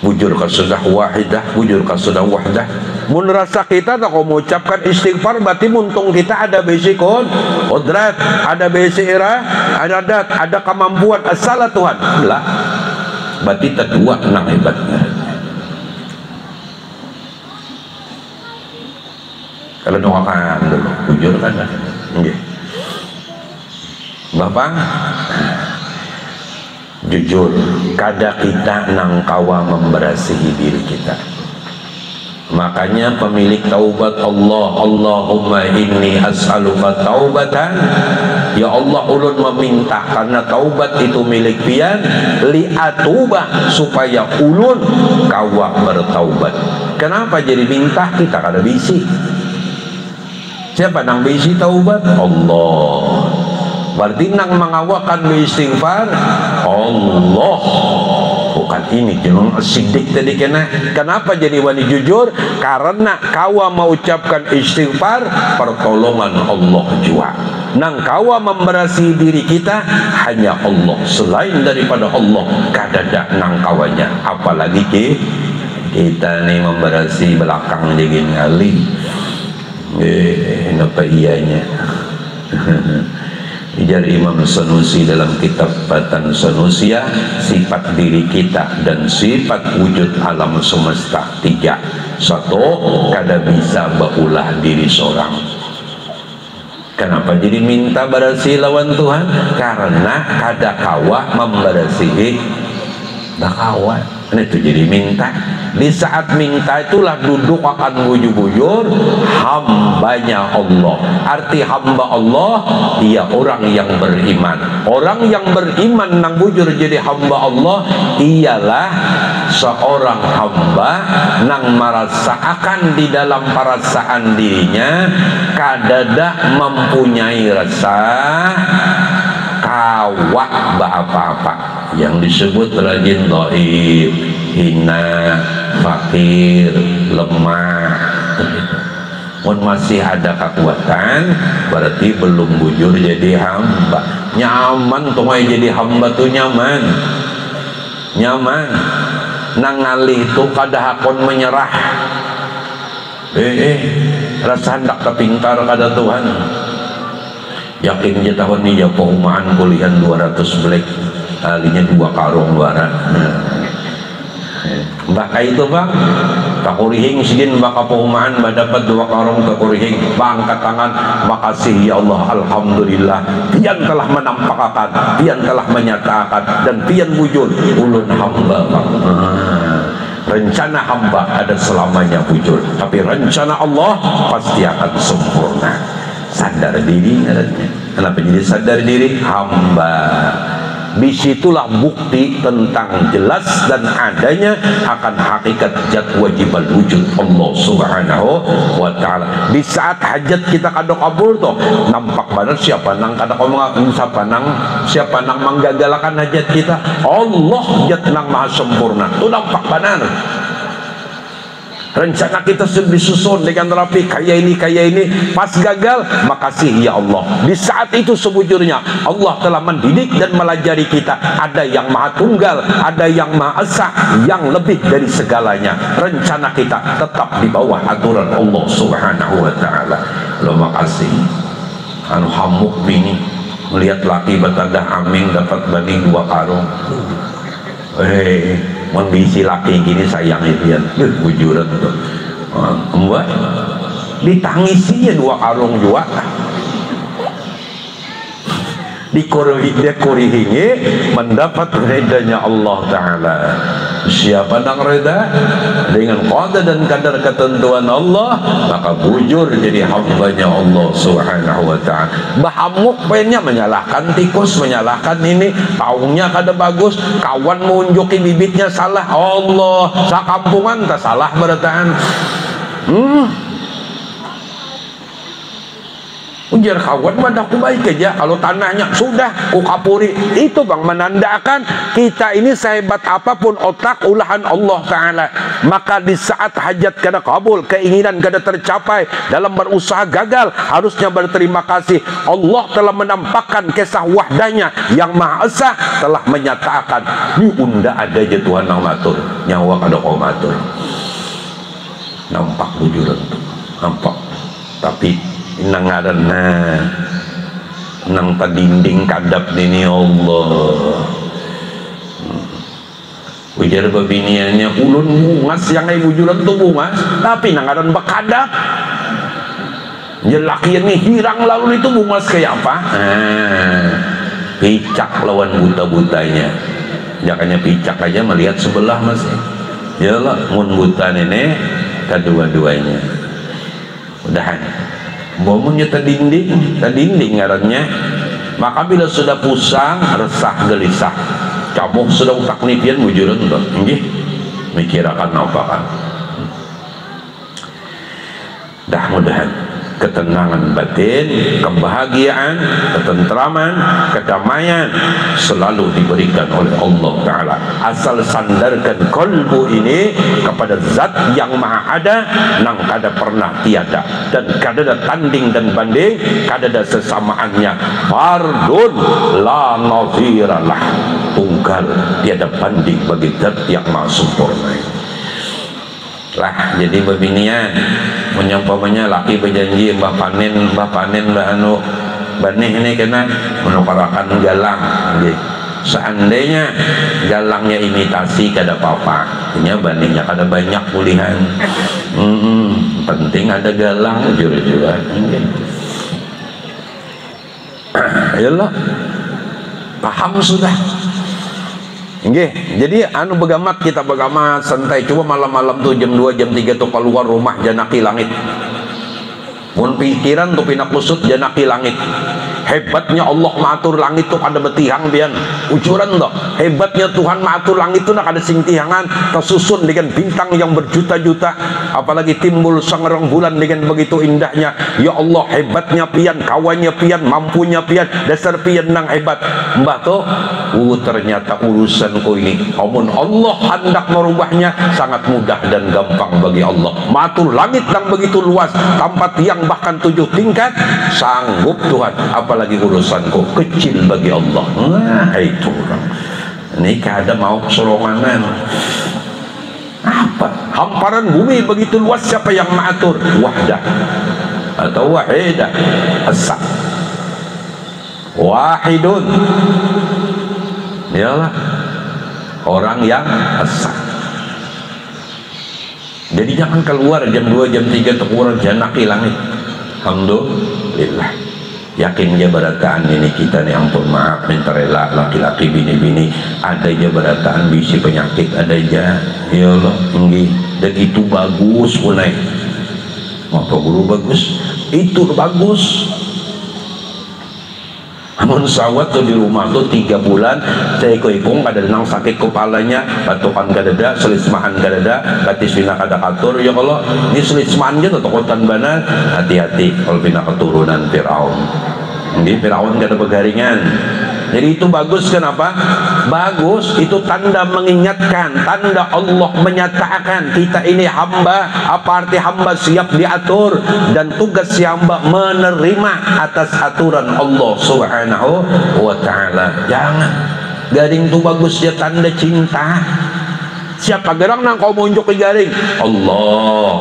bujur ka sudah wahidah, bujur ka sudah wahdah. Mun rasa kita tak mau ucapkan istighfar berarti muntung kita ada basic kodrat, ada basic irah, ada dat, ada kemampuan asal Tuhan. Lah, berarti terdua nang hebatnya. Kalau doakan dulu, bujur kan? Nggih. Bapak jujur, kada kita nang kawa memberasihi diri kita. Makanya pemilik taubat Allah, Allahumma inni as'aluka taubatan, ya Allah ulun meminta karena taubat itu milik pian li atuba, supaya ulun kawa bertaubat. Kenapa jadi minta? Kita kada bisi. Siapa nang bisi taubat? Allah. Berarti nang mengawakan istighfar Allah, bukan ini jeneng sidik tadi kena. Kenapa jadi wani jujur? Karena kawa mengucapkan istighfar pertolongan Allah jua. Nang kawa memberasi diri kita hanya Allah, selain daripada Allah kadada nang kawanya. Apalagi kita nih memberasi belakang dingin kali. Kenapa ianya? Ujar Imam Sanusi dalam kitab Batan Sanusia, sifat diri kita dan sifat wujud alam semesta tiga. Satu, kada bisa baulah diri seorang. Kenapa jadi minta berasi lawan Tuhan? Karena kada kawa memberasihi bakawan. Itu jadi minta. Di saat minta itulah duduk akan bujur-bujur hambanya Allah. Arti hamba Allah, dia orang yang beriman. Orang yang beriman nang bujur jadi hamba Allah ialah seorang hamba nang merasakan di dalam perasaan dirinya kadada mempunyai rasa kawak apa-apa yang disebut rajin dhaif, hina, fakir, lemah. Mun masih ada kekuatan berarti belum bujur jadi hamba. Nyaman tuh jadi hamba tuh nyaman, nyaman. Nang ngalih itu kada hakon menyerah. Rasa hendak kepintar kada Tuhan. Yakin je tahun ini ya perumahan kuliah 200 black, alinya 2 karung 200. Mbak itu bang takurihing sidin baka paumaan dapat 2 karung takurihing angkat tangan, makasih ya Allah, alhamdulillah pian telah menampakkan, pian telah menyatakan, dan pian wujud ulun hamba. Rencana hamba ada selamanya wujud, tapi rencana Allah pasti akan sempurna. Sadar diri ngarannya. Kenapa jadi sadar diri? Hamba. Disitulah bukti tentang jelas dan adanya akan hakikat zat wajibal wujud Allah subhanahu wa ta'ala. Di saat hajat kita kada kabul tuh nampak banget siapa nang kada siapa nang menggagalkan hajat kita. Allah zat nang maha sempurna tuh nampak banget. Rencana kita sudah disusun dengan rapi, kayak ini, pas gagal, makasih ya Allah. Di saat itu sebujurnya Allah telah mendidik dan melajari kita. Ada yang maha tunggal, ada yang maha esa, yang lebih dari segalanya. Rencana kita tetap di bawah aturan Allah subhanahu wa ta'ala. Lo makasih anu hamuk bini melihat laki batadah aming dapat bani 2 karung. Mengisi laki gini sayang itu ya, bujuran tuh. Mbak ditangisi ya 2 karung juga. Dikurihingi mendapat redanya Allah Ta'ala. Siapa yang reda dengan qada dan kadar ketentuan Allah, maka bujur jadi hambanya Allah Subhanahu wa ta'ala. Bahamuk pengennya menyalahkan tikus, menyalahkan ini, taungnya kada bagus, kawan menunjuki bibitnya salah, Allah sakampungan tak salah berataan. Ujar kawan mah dah baik aja, kalau tanahnya sudah ku kapuri. Itu bang menandakan kita ini sehebat apapun otak ulahan Allah Ta'ala, maka di saat hajat kada kabul, keinginan kada tercapai, dalam berusaha gagal, harusnya berterima kasih. Allah telah menampakkan kisah wahdanya yang Maha Esa, telah menyatakan ni unda ada je Tuhan yang matur, nyawa kada kau matur. Nampak bujuran tuh, nampak. Tapi nang ngaranna nang tadinding kadap ini Allah. Ujar babiniannya ulun bungas yang ai wujudan tuh bungas, tapi nang ngaran bakadap jelakian nih hirang lalu itu bungas kayak apa? Picak lawan buta-butanya. Jangannya picak aja melihat sebelah masih. Yalah mun buta ini kedua-duanya. Udahan. Bomunnya tadinding ngarannya. Maka bila sudah pusang, resah, gelisah, camuh sudah utak nipian wujudan tuh, nggih mikirakan apa kan. Dah mudahan ketenangan batin, kebahagiaan, ketentraman, kedamaian selalu diberikan oleh Allah Ta'ala. Asal sandarkan kolbu ini kepada zat yang maha ada, nang kada pernah tiada, dan kada ada tanding dan banding, kada ada sesamaannya. Fardun la naziralah, tunggal tiada banding bagi zat yang maha sempurna. Lah jadi babinian menyampainya laki berjanji mbah panen mbah anu banih ini kena menukarakan galang. Jadi, seandainya galangnya imitasi kada apa-apa, punya banihnya kada banyak pulihan. Penting ada galang juga. Ayolah paham sudah. Nggih, jadi anu begamat kita begamat santai. Coba malam-malam tuh jam 2 jam 3 tuh keluar rumah janaki langit. Mun pikiran tuh pinak kusut janaki langit. Hebatnya Allah matur langit tuh ada betihang pian. Ucuran tuh. Hebatnya Tuhan matur langit tuh nak ada sing tihangan tersusun dengan bintang yang berjuta-juta. Apalagi timbul sang rembulan dengan begitu indahnya. Ya Allah hebatnya pian, kawannya pian, mampunya pian, dasar pian nang hebat. Mbah tuh ternyata urusanku ini amun Allah hendak merubahnya sangat mudah dan gampang bagi Allah. Matur langit yang begitu luas tanpa tiang bahkan 7 tingkat sanggup Tuhan, apalagi urusanku kecil bagi Allah. Nah itu orang ini kada mau kesolonganan apa hamparan bumi begitu luas, siapa yang mengatur? Wahdah atau wahidah asa wahidun, yalah orang yang asa. Jadi jangan keluar jam 2 jam 3 terkurang janaki langit. Alhamdulillah. Yakin dia berataan ini kita nih, ampun maaf minta rela laki-laki bini-bini ada aja berataan bisi penyakit ada aja ya Allah tinggi, dan itu bagus punai. Apa guru bagus? Itu bagus. Amun sawat tuh di rumah tuh 3 bulan saya ikung kada nang sakit kepalanya, batukan kadada, selismahan kadada, batis pina kada katur ya Allah. Ini selismahan aja tuh kotan bana, hati-hati kalau pina keturunan Firaun. Ini Firaun kada begaringan. Jadi itu bagus. Kenapa? Bagus, itu tanda mengingatkan, tanda Allah menyatakan kita ini hamba. Apa arti hamba? Siap diatur, dan tugas si hamba menerima atas aturan Allah subhanahu wa ta'ala. Jangan garing itu bagus, ya tanda cinta. Siapa gerang nang kau munjuk ke garing? Allah.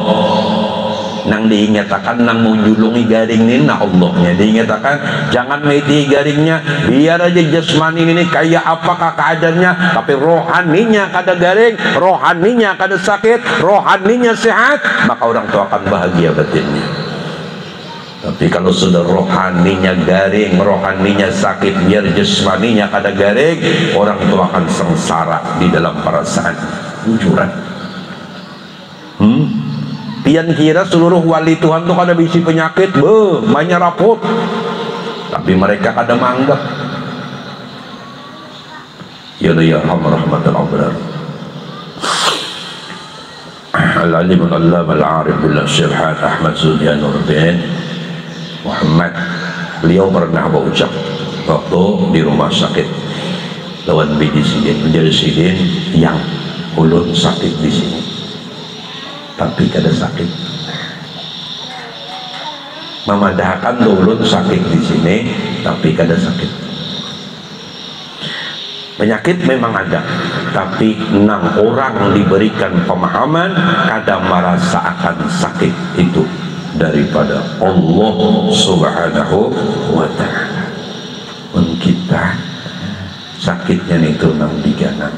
Nang diingatakan nang menjulungi garing ini nah Allahnya diingatakan jangan meti garingnya, biar aja jasmani ini kayak apakah keadaannya, tapi rohaninya kada garing, rohaninya kada sakit, rohaninya sehat, maka orang tua akan bahagia batinnya. Tapi kalau sudah rohaninya garing, rohaninya sakit, biar jasmaninya kada garing, orang tua akan sengsara di dalam perasaan ujuran. Pian kira seluruh wali Tuhan tuh kada bisi penyakit, banyak rapot, tapi mereka kada menganggap. Ya rahmatul abrar. Al-alim al-allam al-arif billah Syekh Ahmad Zudianuddin Muhammad, beliau pernah berucap waktu di rumah sakit lawan bidi sidin, menjadi sidin yang ulun sakit di sini tapi kada sakit. Memadahkan ulun sakit di sini tapi kada sakit. Penyakit memang ada, tapi nang orang diberikan pemahaman kada merasa akan sakit itu daripada Allah subhanahu wa ta'ala. Dan kita sakitnya itu nang diganang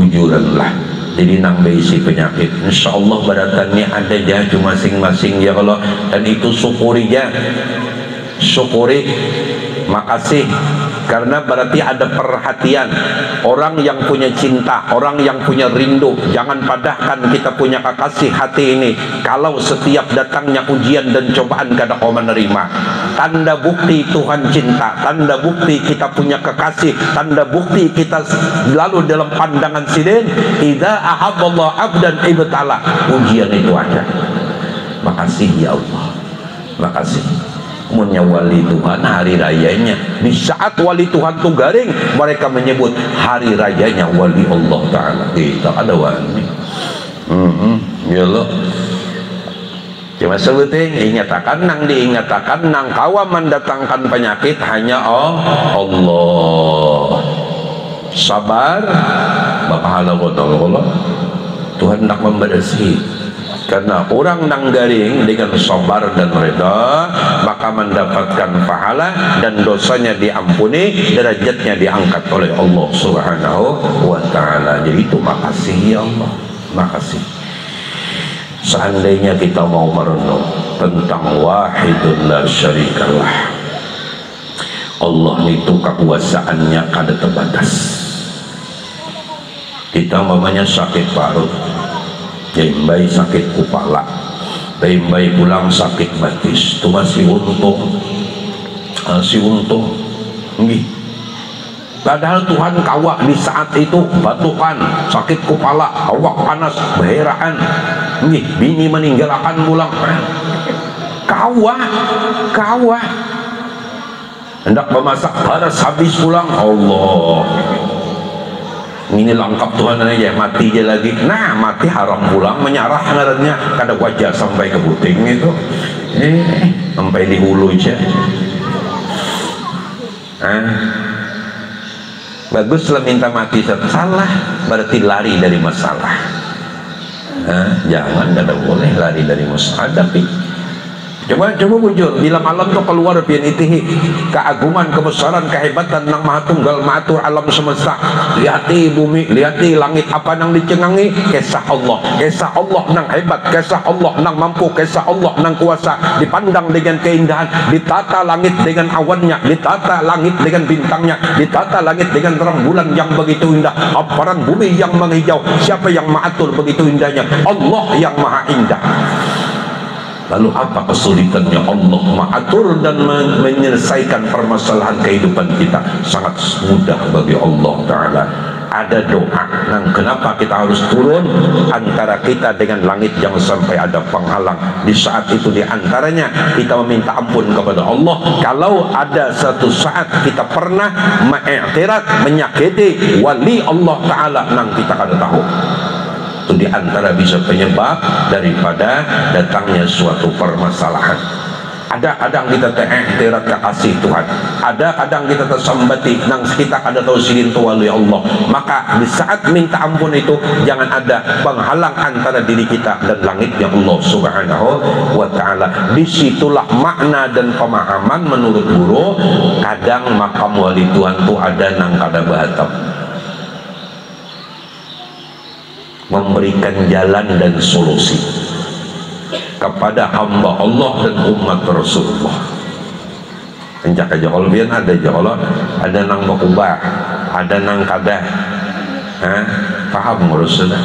ujuranlah. Jadi nang beisi penyakit insya Allah baratannya ada ya cuma masing-masing ya Allah, dan itu syukuri ya, syukuri, makasih, karena berarti ada perhatian. Orang yang punya cinta, orang yang punya rindu, jangan padahkan kita punya kekasih hati ini kalau setiap datangnya ujian dan cobaan kada kau menerima. Tanda bukti Tuhan cinta, tanda bukti kita punya kekasih, tanda bukti kita lalu dalam pandangan sidin idza ahabballahu abdan ibtala, ujian itu ada. Makasih ya Allah, makasih. Punya wali Tuhan hari rayanya, di saat wali Tuhan tuh garing mereka menyebut hari rayanya wali Allah Ta'ala. Kita ada wali ya Allah. Cuma sebutin ingatakan nang diingatakan nang kawa mendatangkan penyakit hanya Allah. Sabar bapahala Allah, Tuhan hendak memberesi. Karena orang nang garing dengan sabar dan reda maka mendapatkan pahala dan dosanya diampuni, derajatnya diangkat oleh Allah subhanahu wa ta'ala. Jadi itu makasih ya Allah, makasih. Seandainya kita mau merenung tentang wahidun la syarikalah, Allah itu kekuasaannya kada terbatas. Kita mamanya sakit parut, jembai sakit kepala, jembai pulang sakit batis, itu masih untung, padahal Tuhan kawak di saat itu batukan, sakit kepala, awak panas, beheraan, bini meninggalkan pulang, kawak hendak memasak baras habis pulang, Allah. Ini lengkap Tuhan aja, mati aja lagi. Nah mati haram pulang, menyarah ngarannya, kada wajah sampai ke puting itu, sampai di hulu aja. Baguslah minta mati, salah berarti lari dari masalah. Jangan, kada boleh lari dari masalah. Tapi Coba bujur bilang alam tuh keluar bianitihi keagungan, kebesaran, kehebatan nang maha tunggal matur alam semesta. Lihati bumi, lihati langit apa nang dicengangi, kisah Allah nang hebat, kisah Allah nang mampu, kisah Allah nang kuasa. Dipandang dengan keindahan, ditata langit dengan awannya, ditata langit dengan bintangnya, ditata langit dengan terang bulan yang begitu indah, hamparan bumi yang menghijau. Siapa yang mengatur begitu indahnya? Allah yang maha indah. Lalu apa kesulitannya Allah mengatur dan menyelesaikan permasalahan kehidupan kita? Sangat mudah bagi Allah Ta'ala. Ada doa. Nah, kenapa kita harus turun antara kita dengan langit? Jangan sampai ada penghalang. Di saat itu di antaranya kita meminta ampun kepada Allah. Kalau ada satu saat kita pernah mengiktiraf, menyakiti wali Allah Ta'ala, nang kita kada tahu. Itu diantara bisa penyebab daripada datangnya suatu permasalahan. Ada kadang kita teriktiraf kasih Tuhan, ada kadang kita tersambati nang kita ada tahu silin tu wali Allah. Maka di saat minta ampun itu jangan ada penghalang antara diri kita dan langitnya Allah Subhanahu wa Ta'ala. Disitulah makna dan pemahaman menurut guru. Kadang makam wali Tuhan tu ada nang kada bahatam, memberikan jalan dan solusi kepada hamba Allah dan umat Rasulullah. Encak aja kalau biar ada nang berubah, ada nang kada, paham Rasulullah.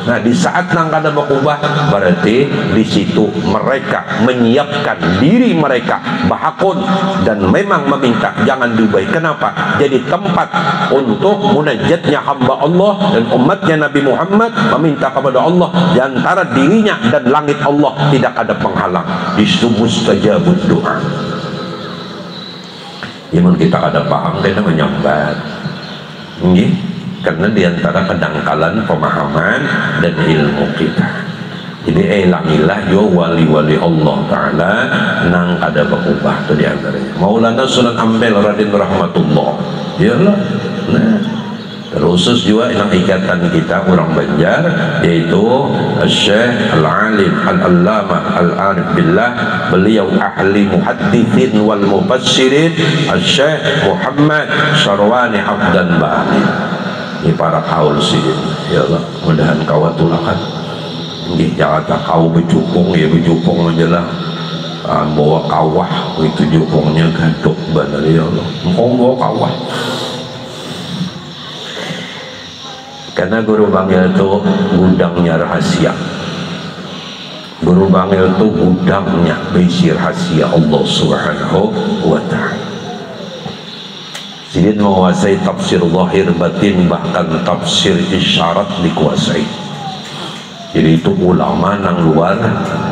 Nah, di saat nang kada berubah berarti di situ mereka menyiapkan diri mereka bahakun dan memang meminta jangan diubah. Kenapa? Jadi tempat untuk munajatnya hamba Allah dan umatnya Nabi Muhammad meminta kepada Allah di antara dirinya dan langit Allah tidak ada penghalang. Disitu mustajabud doa. Yang kita ada paham kita menyambat. Nggih. Karena diantara kedangkalan pemahaman dan ilmu kita. Jadi elangilah yo wali-wali Allah Ta'ala nang ada berubah itu diantaranya. Maulana Sunan Ampel Raden Rahmatullah. Iyalah. Nah, terusus juga yang ikatan kita orang Banjar yaitu Syekh Al-Alim Al-Allamah Al-Arif Billah, beliau ahli muhaddithin wal mufassirin Syekh Muhammad Syarwani Abdan Bani. Ini para kaul sih, ya Allah, mudahan kau tulakan. Di Jakarta kau berjupung ya berjupung aja lah. Bawa kawah itu jupungnya gadok benar ya Allah. Mau bawa kawah. Karena Guru Bangil itu gudangnya rahasia. Guru Bangil itu gudangnya berisi rahasia Allah Subhanahu wa Ta'ala. Sidin menguasai tafsir zahir batin, bahkan tafsir isyarat dikuasai. Jadi itu ulama yang luar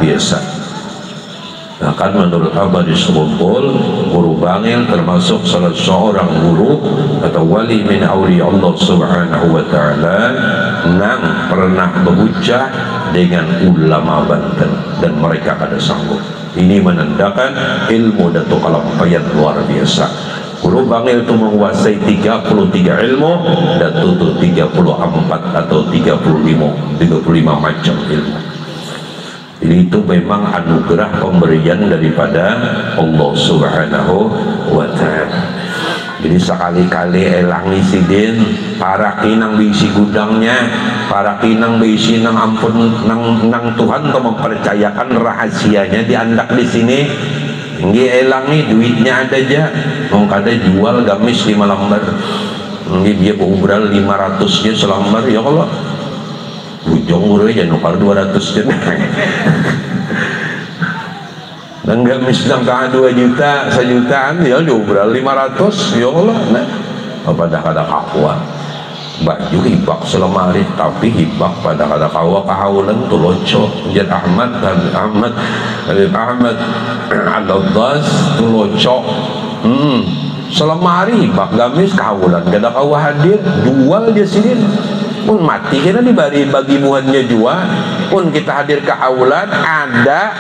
biasa. Bahkan menurut Abadi Subumbul, Guru Bangil termasuk salah seorang guru atau wali min awliya Allah Subhanahu wa Ta'ala yang pernah berhujjah dengan ulama Banten dan mereka kada sanggup. Ini menandakan ilmu Datuk Kalampayan luar biasa. Guru Bangil itu menguasai 33 ilmu dan tutup 34 atau 35 macam ilmu. Jadi itu memang anugerah pemberian daripada Allah Subhanahu wa Ta'ala. Jadi sekali-kali elangi sidin para kinang diisi gudangnya, para kinang diisi nang ampun nang Tuhan tuh mempercayakan rahasianya diandak di sini. Nggih elangi duitnya ada aja, mau kada jual gamis 5 lembar. Nggih dia beubral 500 nya selembar ya Allah. Bujong guru aja nukar 200 nya. Dan gamis nang 2 juta, 1 jutaan ya diubral 500 ya Allah. Nah, apa dah kada kakwa. Baju hibak selemari tapi hibak pada kada kawa kahaulan tu loco. Jan Ahmad Al-Addas tu loco. Selemari hibak gamis kahaulan kada kawa hadir jual dia sini. Pun mati kena bagi muhannya jua. Pun kita hadir ke haulan ada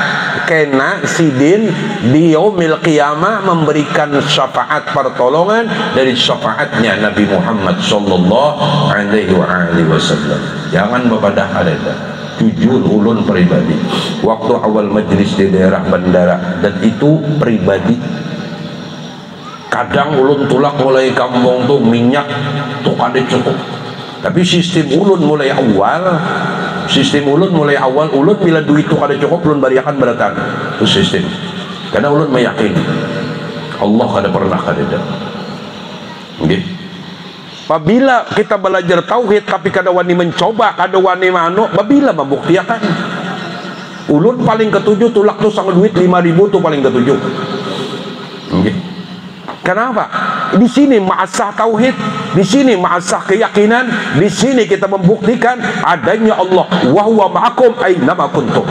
kena sidin di yaumil qiyamah memberikan syafaat pertolongan dari syafaatnya Nabi Muhammad sallallahu alaihi wasallam. Jangan bepadah ada jujur ulun pribadi waktu awal majlis di daerah bandara, dan itu pribadi. Kadang ulun tulak mulai kampung tuh minyak tuh kada cukup, tapi sistem ulun mulai awal ulun bila duit tuh kada cukup ulun bariakan beratan itu sistem, karena ulun meyakini Allah kada pernah kada ada. Okay. Apabila kita belajar tauhid tapi kada wani mencoba, kada wani manu, babila membuktikan. Ulun paling ketujuh tulak tuh sang duit 5.000 tuh paling ketujuh. Okay. Kenapa? Di sini ma'asah tauhid, di sini ma'asah keyakinan, di sini kita membuktikan adanya Allah. Wa huwa ma'akum aina ma kuntum.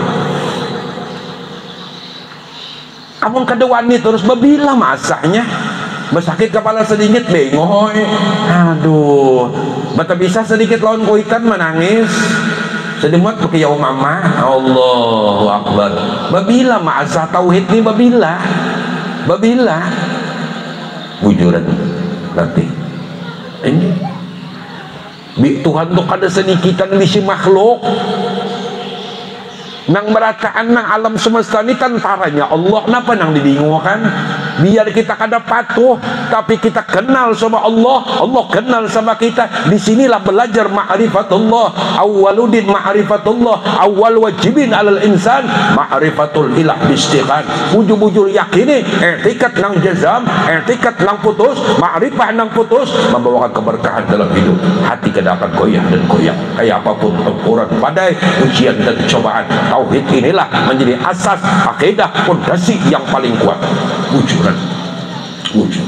Amun kada wani terus babila ma'asahnya? Bersakit kepala sedikit bengoy, aduh, bata bisa sedikit lawan kuitan menangis, sedemut pakai yaum mama, Allahu Akbar. Babila ma'asah tauhid ni babila bujuran nanti ini Tuhan tuh kada sedikitan bisi makhluk nang berataan nang alam semesta ini tantaranya Allah. Napa nang dibingungkan? Biar kita kada patuh, tapi kita kenal sama Allah, Allah kenal sama kita. Disinilah belajar ma'rifatullah. Awwaluddin ma'rifatullah, awal wajibin alal insan ma'rifatul ilah bistiqan. Bujur-bujur yakini, i'tiqad nang jazam, i'tiqad nang putus, ma'rifah nang putus, membawakan keberkahan dalam hidup. Hati kada akan goyah dan goyang. Kayak apapun tempuran, badai, ujian dan cobaan, tauhid inilah menjadi asas akidah, fondasi yang paling kuat. Wujud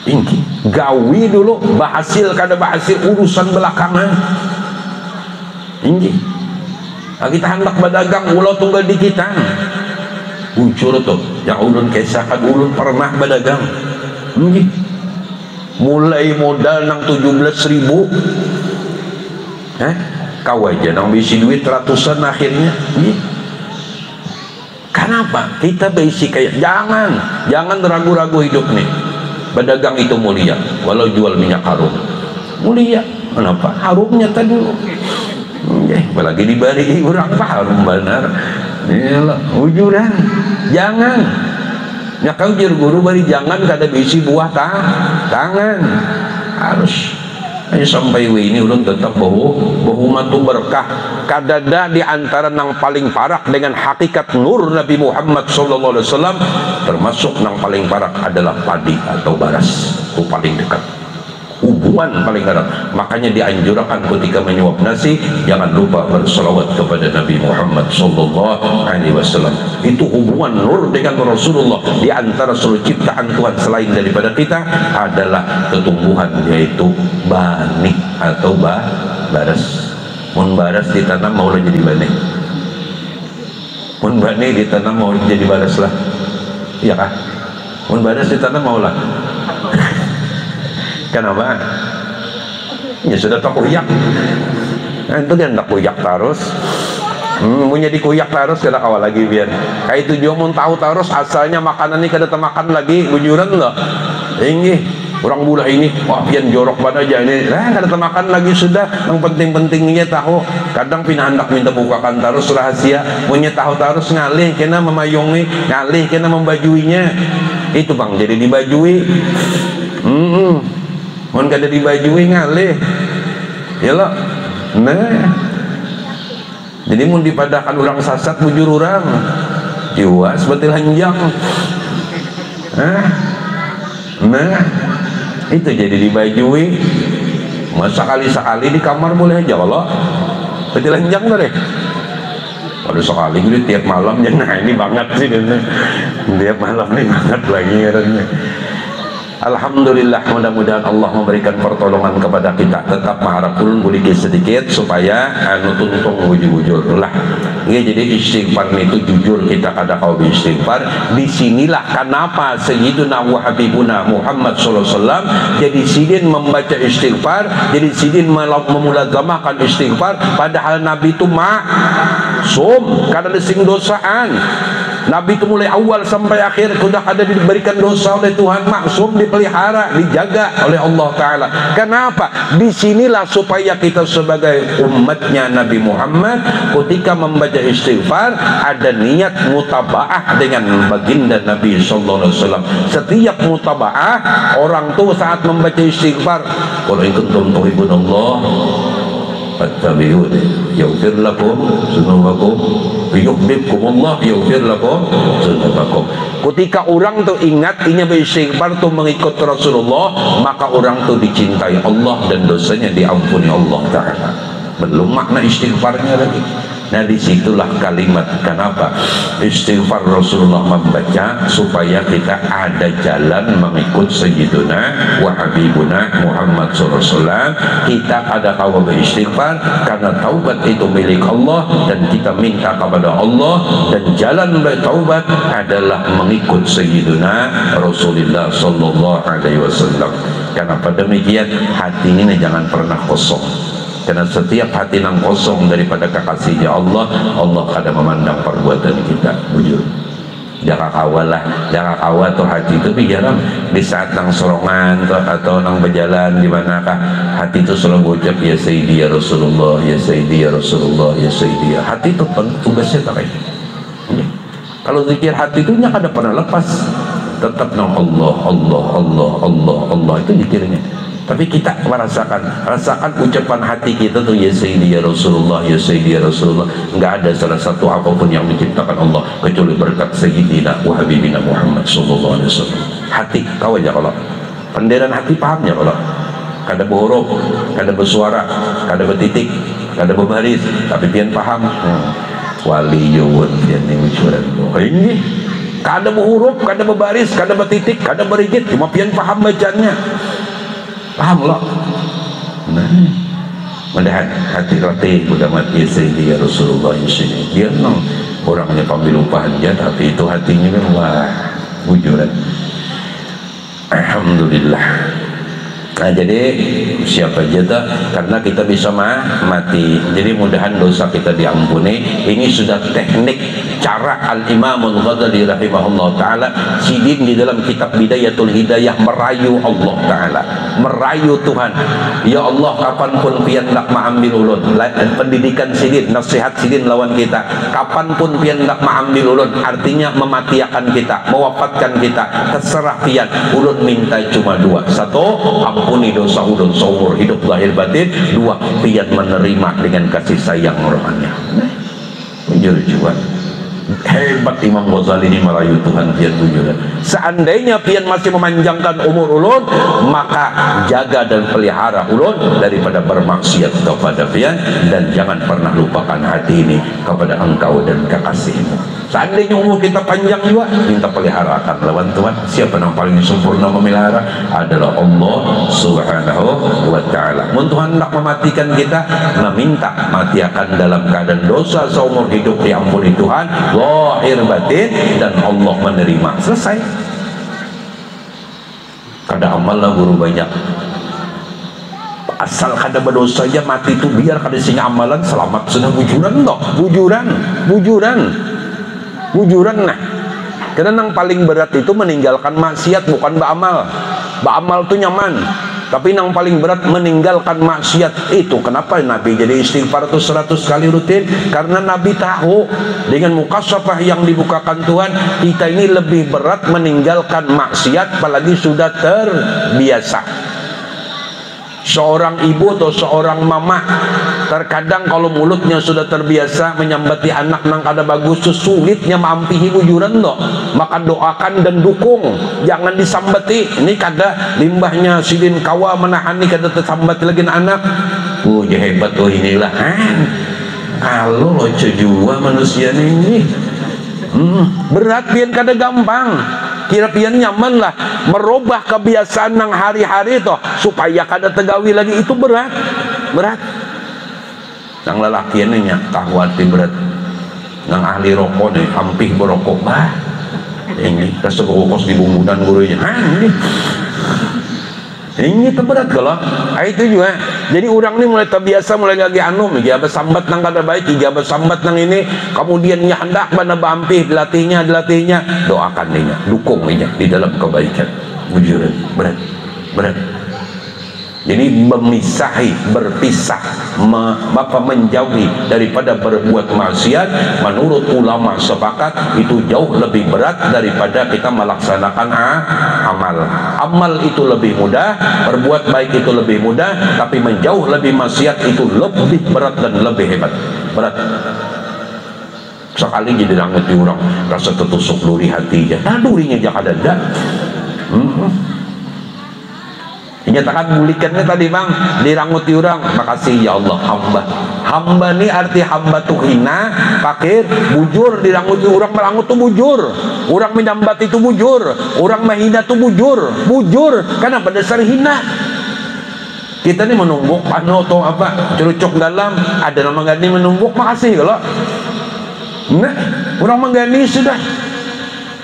ini gawi dulu, berhasil kada berhasil urusan belakangan. Ini kita hendak berdagang ulah tunggal di kita. Wujud tuh yang ulun kisahkan, ulun pernah berdagang. Ini mulai modal nang 17.000, kau aja nang bisi duit ratusan akhirnya. Kenapa? Kita basic kayak jangan ragu-ragu hidup nih. Berdagang itu mulia, walau jual minyak harum mulia. Kenapa? Harumnya tadi dulu. Apalagi dibari orang harum benar. Iyalah, ujuran. Jangan. Ya kau jir guru bari jangan kada bisi buah tangan. Harus. Sampai ini ulun tetap bahu matu berkah. Kadada di antara nang paling parah dengan hakikat nur Nabi Muhammad SAW, termasuk nang paling parah adalah padi atau baras. Itu paling dekat, hubungan paling erat. Makanya dianjurkan ketika menyuap nasi jangan lupa berselawat kepada Nabi Muhammad SAW. Itu hubungan nur dengan Rasulullah. Di antara seluruh ciptaan Tuhan selain daripada kita adalah ketumbuhan, yaitu bani atau baras. Mun baras ditanam maulah jadi bani, mun bani ditanam mau jadi baras lah, iya kah? Mun baras ditanam maulah. Kenapa? Ya sudah tak kuyak. Itu kan tak kuyak terus. Punya dikuyak terus kada awal lagi biar. Kayak itu juga mun tahu terus asalnya makanan ini kada temakan lagi bujuran loh. Ini orang bulah ini, wah pian jorok pada aja ini. Kada temakan lagi sudah. Yang penting-pentingnya tahu. Kadang pinahandak minta bukakan terus rahasia. Punya tahu terus ngalih kena memayungi, ngalih kena membajuinya. Itu bang jadi dibajui. Mun kada dibajui ngalih. Ya lo. Nah. Jadi mun dipadakan orang sasat bujur orang. Jiwa seperti lanjang. Nah, itu jadi dibajui. Masa sekali di kamar boleh aja kalau seperti lanjang tuh deh. Kalau sekali gitu tiap malam ya, nah ini banget sih tiap malam nih banget lagi katanya. Alhamdulillah, mudah-mudahan Allah memberikan pertolongan kepada kita. Tetap mengharap ulun boleh sedikit supaya tuntung wujud-wujud lah. Jadi istighfar itu jujur kita kada kau istighfar. Disinilah kenapa Sayyiduna wa Habibuna Muhammad SAW jadi sidin membaca istighfar, jadi sidin memulazamahkan istighfar. Padahal Nabi itu maksum karena desing dosaan. Nabi itu mulai awal sampai akhir sudah ada diberikan dosa oleh Tuhan, maksum, dipelihara, dijaga oleh Allah Ta'ala. Kenapa? Disinilah supaya kita sebagai umatnya Nabi Muhammad ketika membaca istighfar ada niat mutabaah dengan baginda Nabi Sallallahu Alaihi Wasallam. Setiap mutabaah orang tuh saat membaca istighfar, qul in kuntum tuhibbunallah fattabi'uni yaghfir lakum dzunubakum yuhibbukumullah yaghfir lakum dzunubakum. Ketika orang tuh ingat ini beristighfar tuh mengikut Rasulullah, maka orang tuh dicintai Allah dan dosanya diampuni Allah Ta'ala. Belum makna istighfarnya lagi. Nah disitulah kalimat kenapa istighfar Rasulullah membaca supaya kita ada jalan mengikut Sayyiduna wa Habibuna Muhammad SAW. Kita ada tahu beristighfar karena taubat itu milik Allah dan kita minta kepada Allah, dan jalan bertaubat adalah mengikut Sayyiduna Rasulullah Sallallahu Alaihi Wasallam. Kenapa demikian? Hati ini jangan pernah kosong. Karena setiap hati nang kosong daripada kekasihnya Allah, Allah kada memandang perbuatan kita. Bujur, jangan kawal lah, jangan kawal tuh hati itu biarlah di saat nang sorongan atau nang berjalan di manakah hati itu selalu ucap ya Sayyidi ya Rasulullah, ya Sayyidi ya Rasulullah, ya Sayyidi. Hati itu tugasnya tak kayak. Kalau zikir hati itu nya kada pernah lepas, tetap nang Allah, Allah, Allah, Allah, Allah itu zikirnya. Tapi kita rasakan ucapan hati kita tuh ya Sayyidi ya Rasulullah, ya Sayyidi ya Rasulullah. Enggak ada salah satu apapun yang diciptakan Allah kecuali berkat Sayyidina wa Habibina Muhammad Sallallahu Alaihi Wasallam. Hati tahu aja kalau penderan hati pahamnya kalau kada berhuruf, kada bersuara, kada bertitik, kada berbaris, tapi pian paham. Waliyun pian ini ucapan ini kada berhuruf, kada berbaris, kada bertitik, kada berigit, cuma pian paham bacanya. Paham loh. Nah, mudahan hati-hati udah mati Sayyidi ya Rasulullah di sini. Dia no orangnya pambil upah aja, tapi itu hatinya kan wah bujuran. Alhamdulillah. Nah jadi siapa aja tuh, karena kita bisa mati. Jadi mudahan dosa kita diampuni. Ini sudah teknik cara Al-Imam Al-Ghazali rahimahullah ta'ala sidin di dalam kitab Bidayatul Hidayah merayu Allah ta'ala, merayu Tuhan. Ya Allah, kapanpun pian nak mengambil ulun pendidikan sidin, nasihat sidin lawan kita, kapanpun pian nak mengambil ulun, artinya mematiakan kita, mewafatkan kita, terserah pian. Ulun minta cuma dua: satu, ampuni dosa ulun seumur hidup lahir batin; dua, pian menerima dengan kasih sayang rohani. Jujur juga hebat Imam Ghazali ini merayu Tuhan pian bujuran. Seandainya pian masih memanjangkan umur ulun, maka jaga dan pelihara ulun daripada bermaksiat kepada pian, dan jangan pernah lupakan hati ini kepada engkau dan kekasihmu. Seandainya umur kita panjang juga, minta peliharakan lawan Tuhan. Siapa yang paling sempurna memelihara? Adalah Allah Subhanahu wa ta'ala. Mun Tuhan hendak mematikan kita, meminta matiakan dalam keadaan dosa seumur hidup diampuni Tuhan lahir batin, dan Allah menerima. Selesai. Kada amal lah guru banyak, asal kada berdosa aja mati itu biar kada singa amalan selamat sudah bujuran toh, bujuran nah. Karena yang paling berat itu meninggalkan maksiat, bukan beramal. Beramal tuh nyaman, tapi yang paling berat meninggalkan maksiat itu. Kenapa Nabi jadi istighfar itu 100 kali rutin? Karena Nabi tahu dengan mukasyafah yang dibukakan Tuhan, kita ini lebih berat meninggalkan maksiat, apalagi sudah terbiasa. Seorang ibu atau seorang mama terkadang kalau mulutnya sudah terbiasa menyambati anak nang kada bagus, sulitnya mampihi bujuran toh. Maka doakan dan dukung, jangan disambati. Ini kada limbahnya sidin kawa menahani kada tersambati lagi anak. Ya hebat tuh inilah. Kalau lo cejua manusia ini berat pian kada gampang. Kira pian nyaman lah merubah kebiasaan nang hari-hari toh supaya kada tegawi lagi, itu berat. Nang lelakian nya kahwati berat. Nang ahli rokok nih hampir berokok bah. Ini rasa kokos di bumbudan gurunya. Ini terberat kalau itu juga Jadi orang ini mulai terbiasa, mulai lagi anu ijabah sambat nang kada baik, ijabah sambat nang ini, kemudian nya hendak bana bampih dilatihnya, doakan dia, dukung dia di dalam kebaikan. Bujur berat. Jadi memisahi, berpisah, menjauhi daripada berbuat maksiat, menurut ulama sepakat itu jauh lebih berat daripada kita melaksanakan amal. Amal itu lebih mudah, berbuat baik itu lebih mudah, tapi menjauh lebih maksiat itu lebih berat dan lebih hebat. Berat. Sekali jadi langit di orang rasa tertusuk duri hatinya, nah durinya jangan ada. Dinyatakan bulikannya tadi bang diranguti orang, makasih ya Allah. Hamba ini arti hamba tuh hina, fakir, bujur. Diranguti orang, merangut tuh bujur. Orang menyambat itu bujur, orang menghina tuh bujur karena pada dasar hina. Kita ini menumbuk anu atau apa cerucuk dalam, ada nama gani menumbuk, makasih kalau nah orang menggani sudah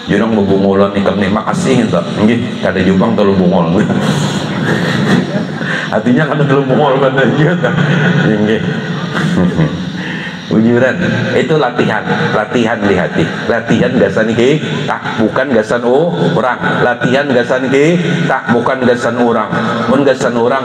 jurang berbungolan ikan nih, makasih entah nggih kada jubang terlalu bungol. Artinya kada terlalu bungol kada juga nggih. Ujuran itu latihan di hati, latihan gasan tak bukan gasan orang, latihan gasan tak bukan gasan orang, mun gasan orang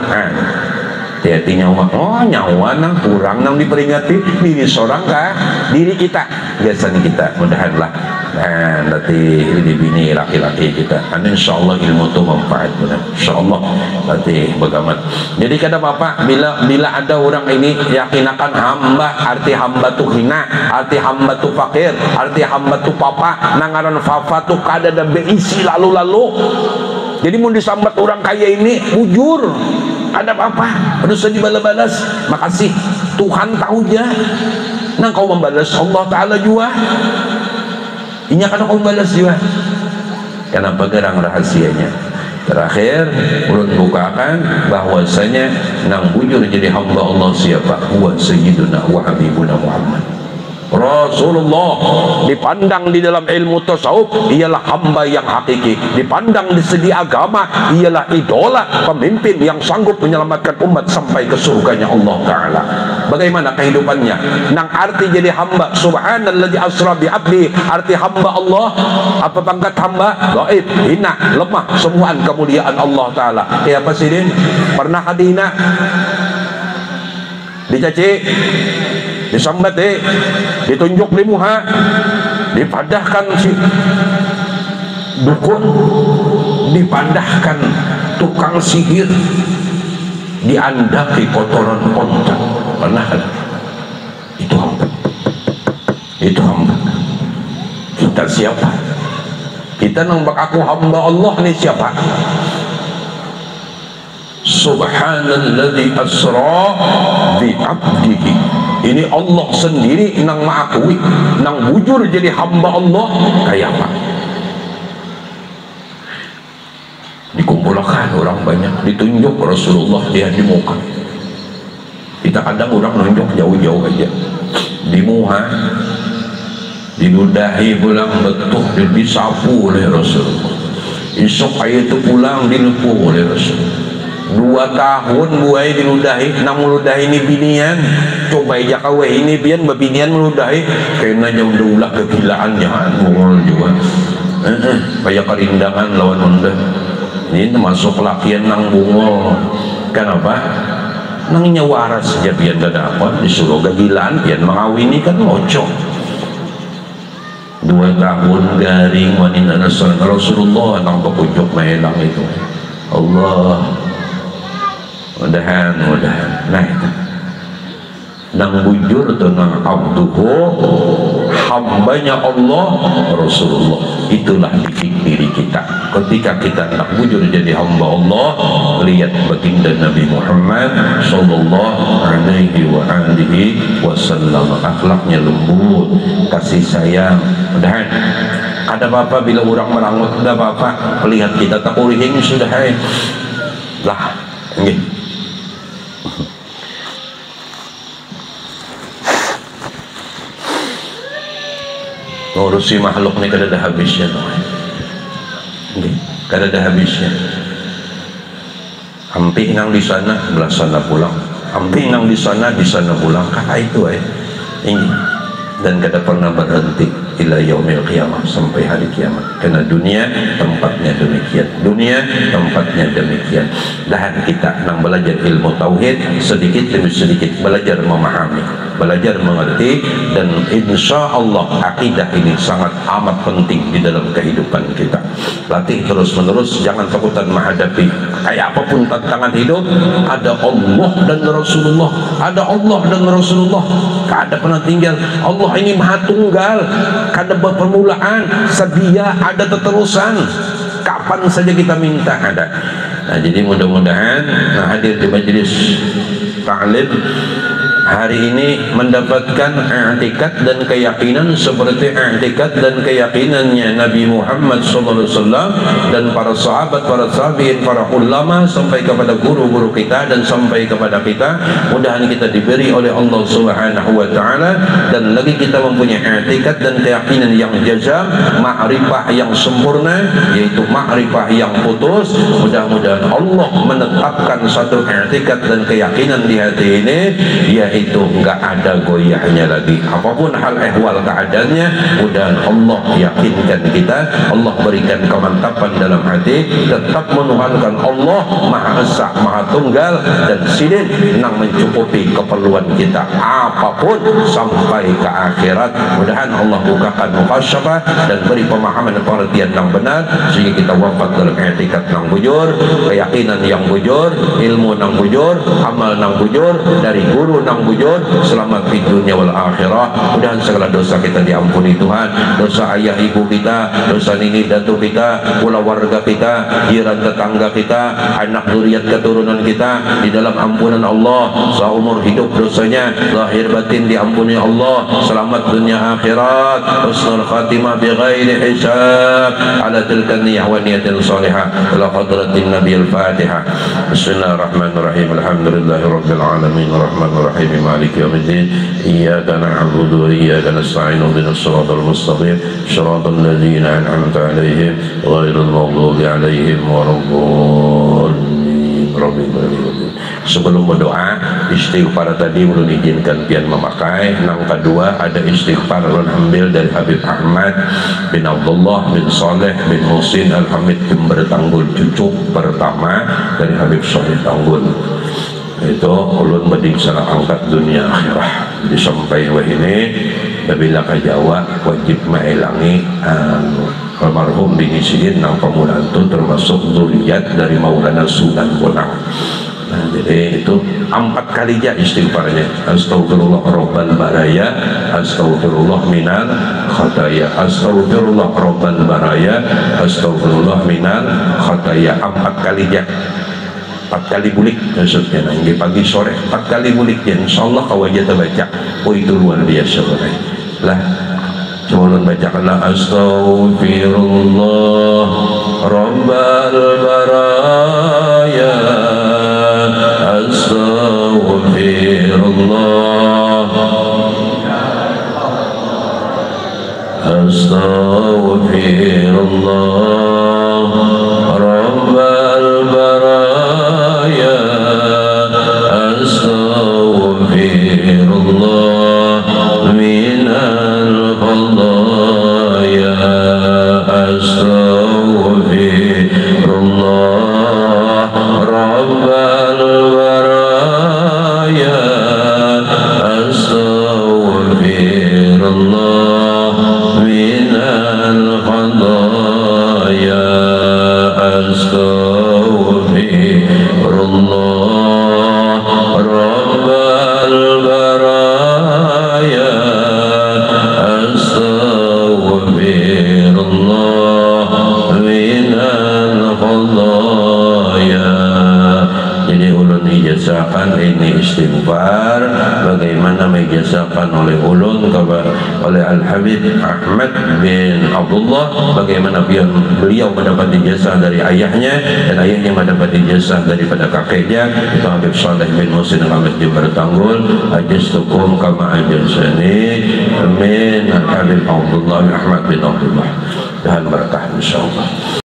hati nyawa, nyawa nang kurang nang diperingati diri seorang kah diri kita, gasan kita mudahanlah. Nah, nanti bini laki-laki kita, insyaallah ilmu itu manfaat benar, insyaallah nanti bagaimana. Jadi kata bapak, bila ada orang ini yakinakan hamba, arti hamba tuh hina, arti hamba tuh fakir, arti hamba tuh papa, nangaran fafa tuh kada ada beisi lalu. Jadi mau disambat orang kaya ini bujur, ada apa? Harus dibalas, makasih Tuhan tahu aja. Nah kau membalas Allah Ta'ala juga. Ini akan kau balas juga. Kenapa gerang rahasianya? Terakhir urut bukakan bahwasanya nang bujur jadi hamba Allah siapa? Huwa sayyiduna wa habibuna Muhammad Rasulullah. Dipandang di dalam ilmu tasawuf ialah hamba yang hakiki, dipandang di segi agama ialah idola, pemimpin yang sanggup menyelamatkan umat sampai ke surganya Allah Ta'ala. Bagaimana kehidupannya? Nang arti jadi hamba, subhanalladzi asra bi abdi, arti hamba Allah apa pangkat hamba? Gaib, hina, lemah, semuaan kemuliaan Allah Ta'ala. Apa sih din? Pernah hadina dicaci, disambat, ditunjuk di muha, dipadahkan si dukun, dipadahkan tukang sihir, diandaki kotoran onta. Pernah kan? Itu hamba. Kita siapa? Kita nambah aku hamba Allah nih siapa? Subhanalladzi asra bi abdihi. Ini Allah sendiri nang mengakui, nang bujur jadi hamba Allah kayak apa? Dikumpulkan orang banyak, ditunjuk Rasulullah dia di muka. Kita kadang orang nunjuk jauh-jauh aja di muha, diludahi pulang betuh, disapu oleh Rasulullah. Esok ayat itu pulang dilepuh oleh Rasulullah. 2 tahun buai diludahi, nang meludahi ini binian, coba aja kawe ini bian babinian meludahi, kena jauh ulah kegilaan jangan bungol juga. Kayak kerindangan lawan Honda. Ini termasuk lakian nang bungol. Kenapa? Nang nyawaras saja bian dada apa disuruh kegilaan bian mengawini kan ngocok. 2 tahun garing wanita Rasulullah nang pepujuk melang itu. Allah. Mudahan nah itu nang bujur tuh nang abduhu, hambanya Allah Rasulullah. Itulah diri kita ketika kita nak bujur jadi hamba Allah. Lihat baginda Nabi Muhammad sallallahu alaihi wa alihi wasallam, akhlaknya lembut, kasih sayang. Mudahan ada apa bila orang merangut, ada apa lihat kita tak urihing sudah lah nggih. Ngurusi makhluk ini kada ada habisnya, kada ada habisnya. Hampir nang di sana belah sana pulang. ampinang di sana pulang itu ini, dan kada pernah berhenti ila yaumil qiyamah, sampai hari kiamat. Karena dunia tempatnya demikian, dan kita nang belajar ilmu tauhid sedikit demi sedikit, belajar memahami, belajar mengerti, dan insya Allah akidah ini sangat amat penting di dalam kehidupan kita. Latih terus menerus, jangan takutan menghadapi kayak apapun tantangan hidup. Ada Allah dan Rasulullah, kada pernah tinggal. Allah ini maha tunggal, kada berpermulaan, sedia, ada teterusan, kapan saja kita minta ada. Nah, jadi mudah-mudahan hadir di majelis ta'lim hari ini mendapatkan i'tikad dan keyakinan seperti i'tikad dan keyakinannya Nabi Muhammad SAW dan para sahabat, para tabi'in, para ulama, sampai kepada guru-guru kita dan sampai kepada kita. Mudahan kita diberi oleh Allah Subhanahu wa taala, dan lagi kita mempunyai i'tikad dan keyakinan yang jazam, ma'rifah yang sempurna, yaitu ma'rifah yang putus. Mudah-mudahan Allah menetapkan satu i'tikad dan keyakinan di hati ini, yaitu enggak ada goyahnya lagi apapun hal ehwal keadaannya. Mudah Allah yakinkan kita, Allah berikan kemantapan dalam hati, tetap menuhankan Allah Maha Esa, Maha Tunggal, dan sidin nang mencukupi keperluan kita apapun sampai ke akhirat. Mudahan Allah bukakan mukasyafah dan beri pemahaman pengertian yang benar, sehingga kita wafat dalam i'tikad nang bujur, keyakinan yang bujur, ilmu nang bujur, amal nang bujur, dari guru nang bujur, selamat di dunia wal akhirah. Mudahan segala dosa kita diampuni Tuhan, dosa ayah ibu kita, dosa nini datu kita, pula warga kita, jiran tetangga kita, anak zuriat keturunan kita, di dalam ampunan Allah seumur hidup dosanya, lahir batin diampuni Allah, selamat dunia akhirat, husnul khatimah bi ghairi hisab, ala tilka niyah wa niyatin salihah, ila hadratin nabiyil fatihah. Bismillahirrahmanirrahim. Alhamdulillahi rabbil alamin, arrahmanir rahim, maliki yaumiddin, iyyaka na'budu wa iyyaka nasta'in, ihdinas siratal mustaqim, siratal ladzina an'amta 'alaihim ghairil maghdubi 'alaihim waladdallin. Sebelum berdoa, istighfar tadi belum diizinkan pian memakai. Nang kedua ada istighfar ulun ambil dari Habib Ahmad bin Abdullah bin Saleh bin Musin Al-Hamid bin Bertanggul, cucu pertama dari Habib Saleh Tanggul. Itu ulun bading salah angkat dunia akhirah. Disampai wah ini bila ka Jawa wajib maelangi almarhum dinisiin nang pemulaan itu termasuk zuriat dari Maulana Sunan Bonang. Nah, jadi itu 4 kali aja istighfarnya. Astagfirullah Rabbal baraya, astagfirullah minal khataya, astagfirullah Rabbal baraya, astagfirullah minal khataya. 4 kali aja, 4 kali bulik maksudnya. Nah, di pagi sore 4 kali bulik ya, insyaallah kau aja terbaca. Oh, itu luar biasa lah. Coba bacakanlah astagfirullah Rabbal baraya, astagfirullah, astagfirullah Rabbal baraya, astagfirullah minal khadaya, astagfirullah Rabbal baraya, astagfirullah minal khadaya, astagfirullah Rabbal baraya, astagfirullah minal khadaya. Jadi ulun ijazahkan ini istighfar bagaimana mengijazakan oleh ulun oleh Al-Habib Ahmad bin Abdullah, bagaimana beliau mendapat ijazah dari ayahnya dan ayahnya mendapat ijazah daripada kakeknya, itu Habib Saleh bin Musin Al-Hamid di Bertanggul. Ajastukum kama ajazani min Al-Habib Abdullah bin Ahmad bin Abdullah, dan berkah insyaallah.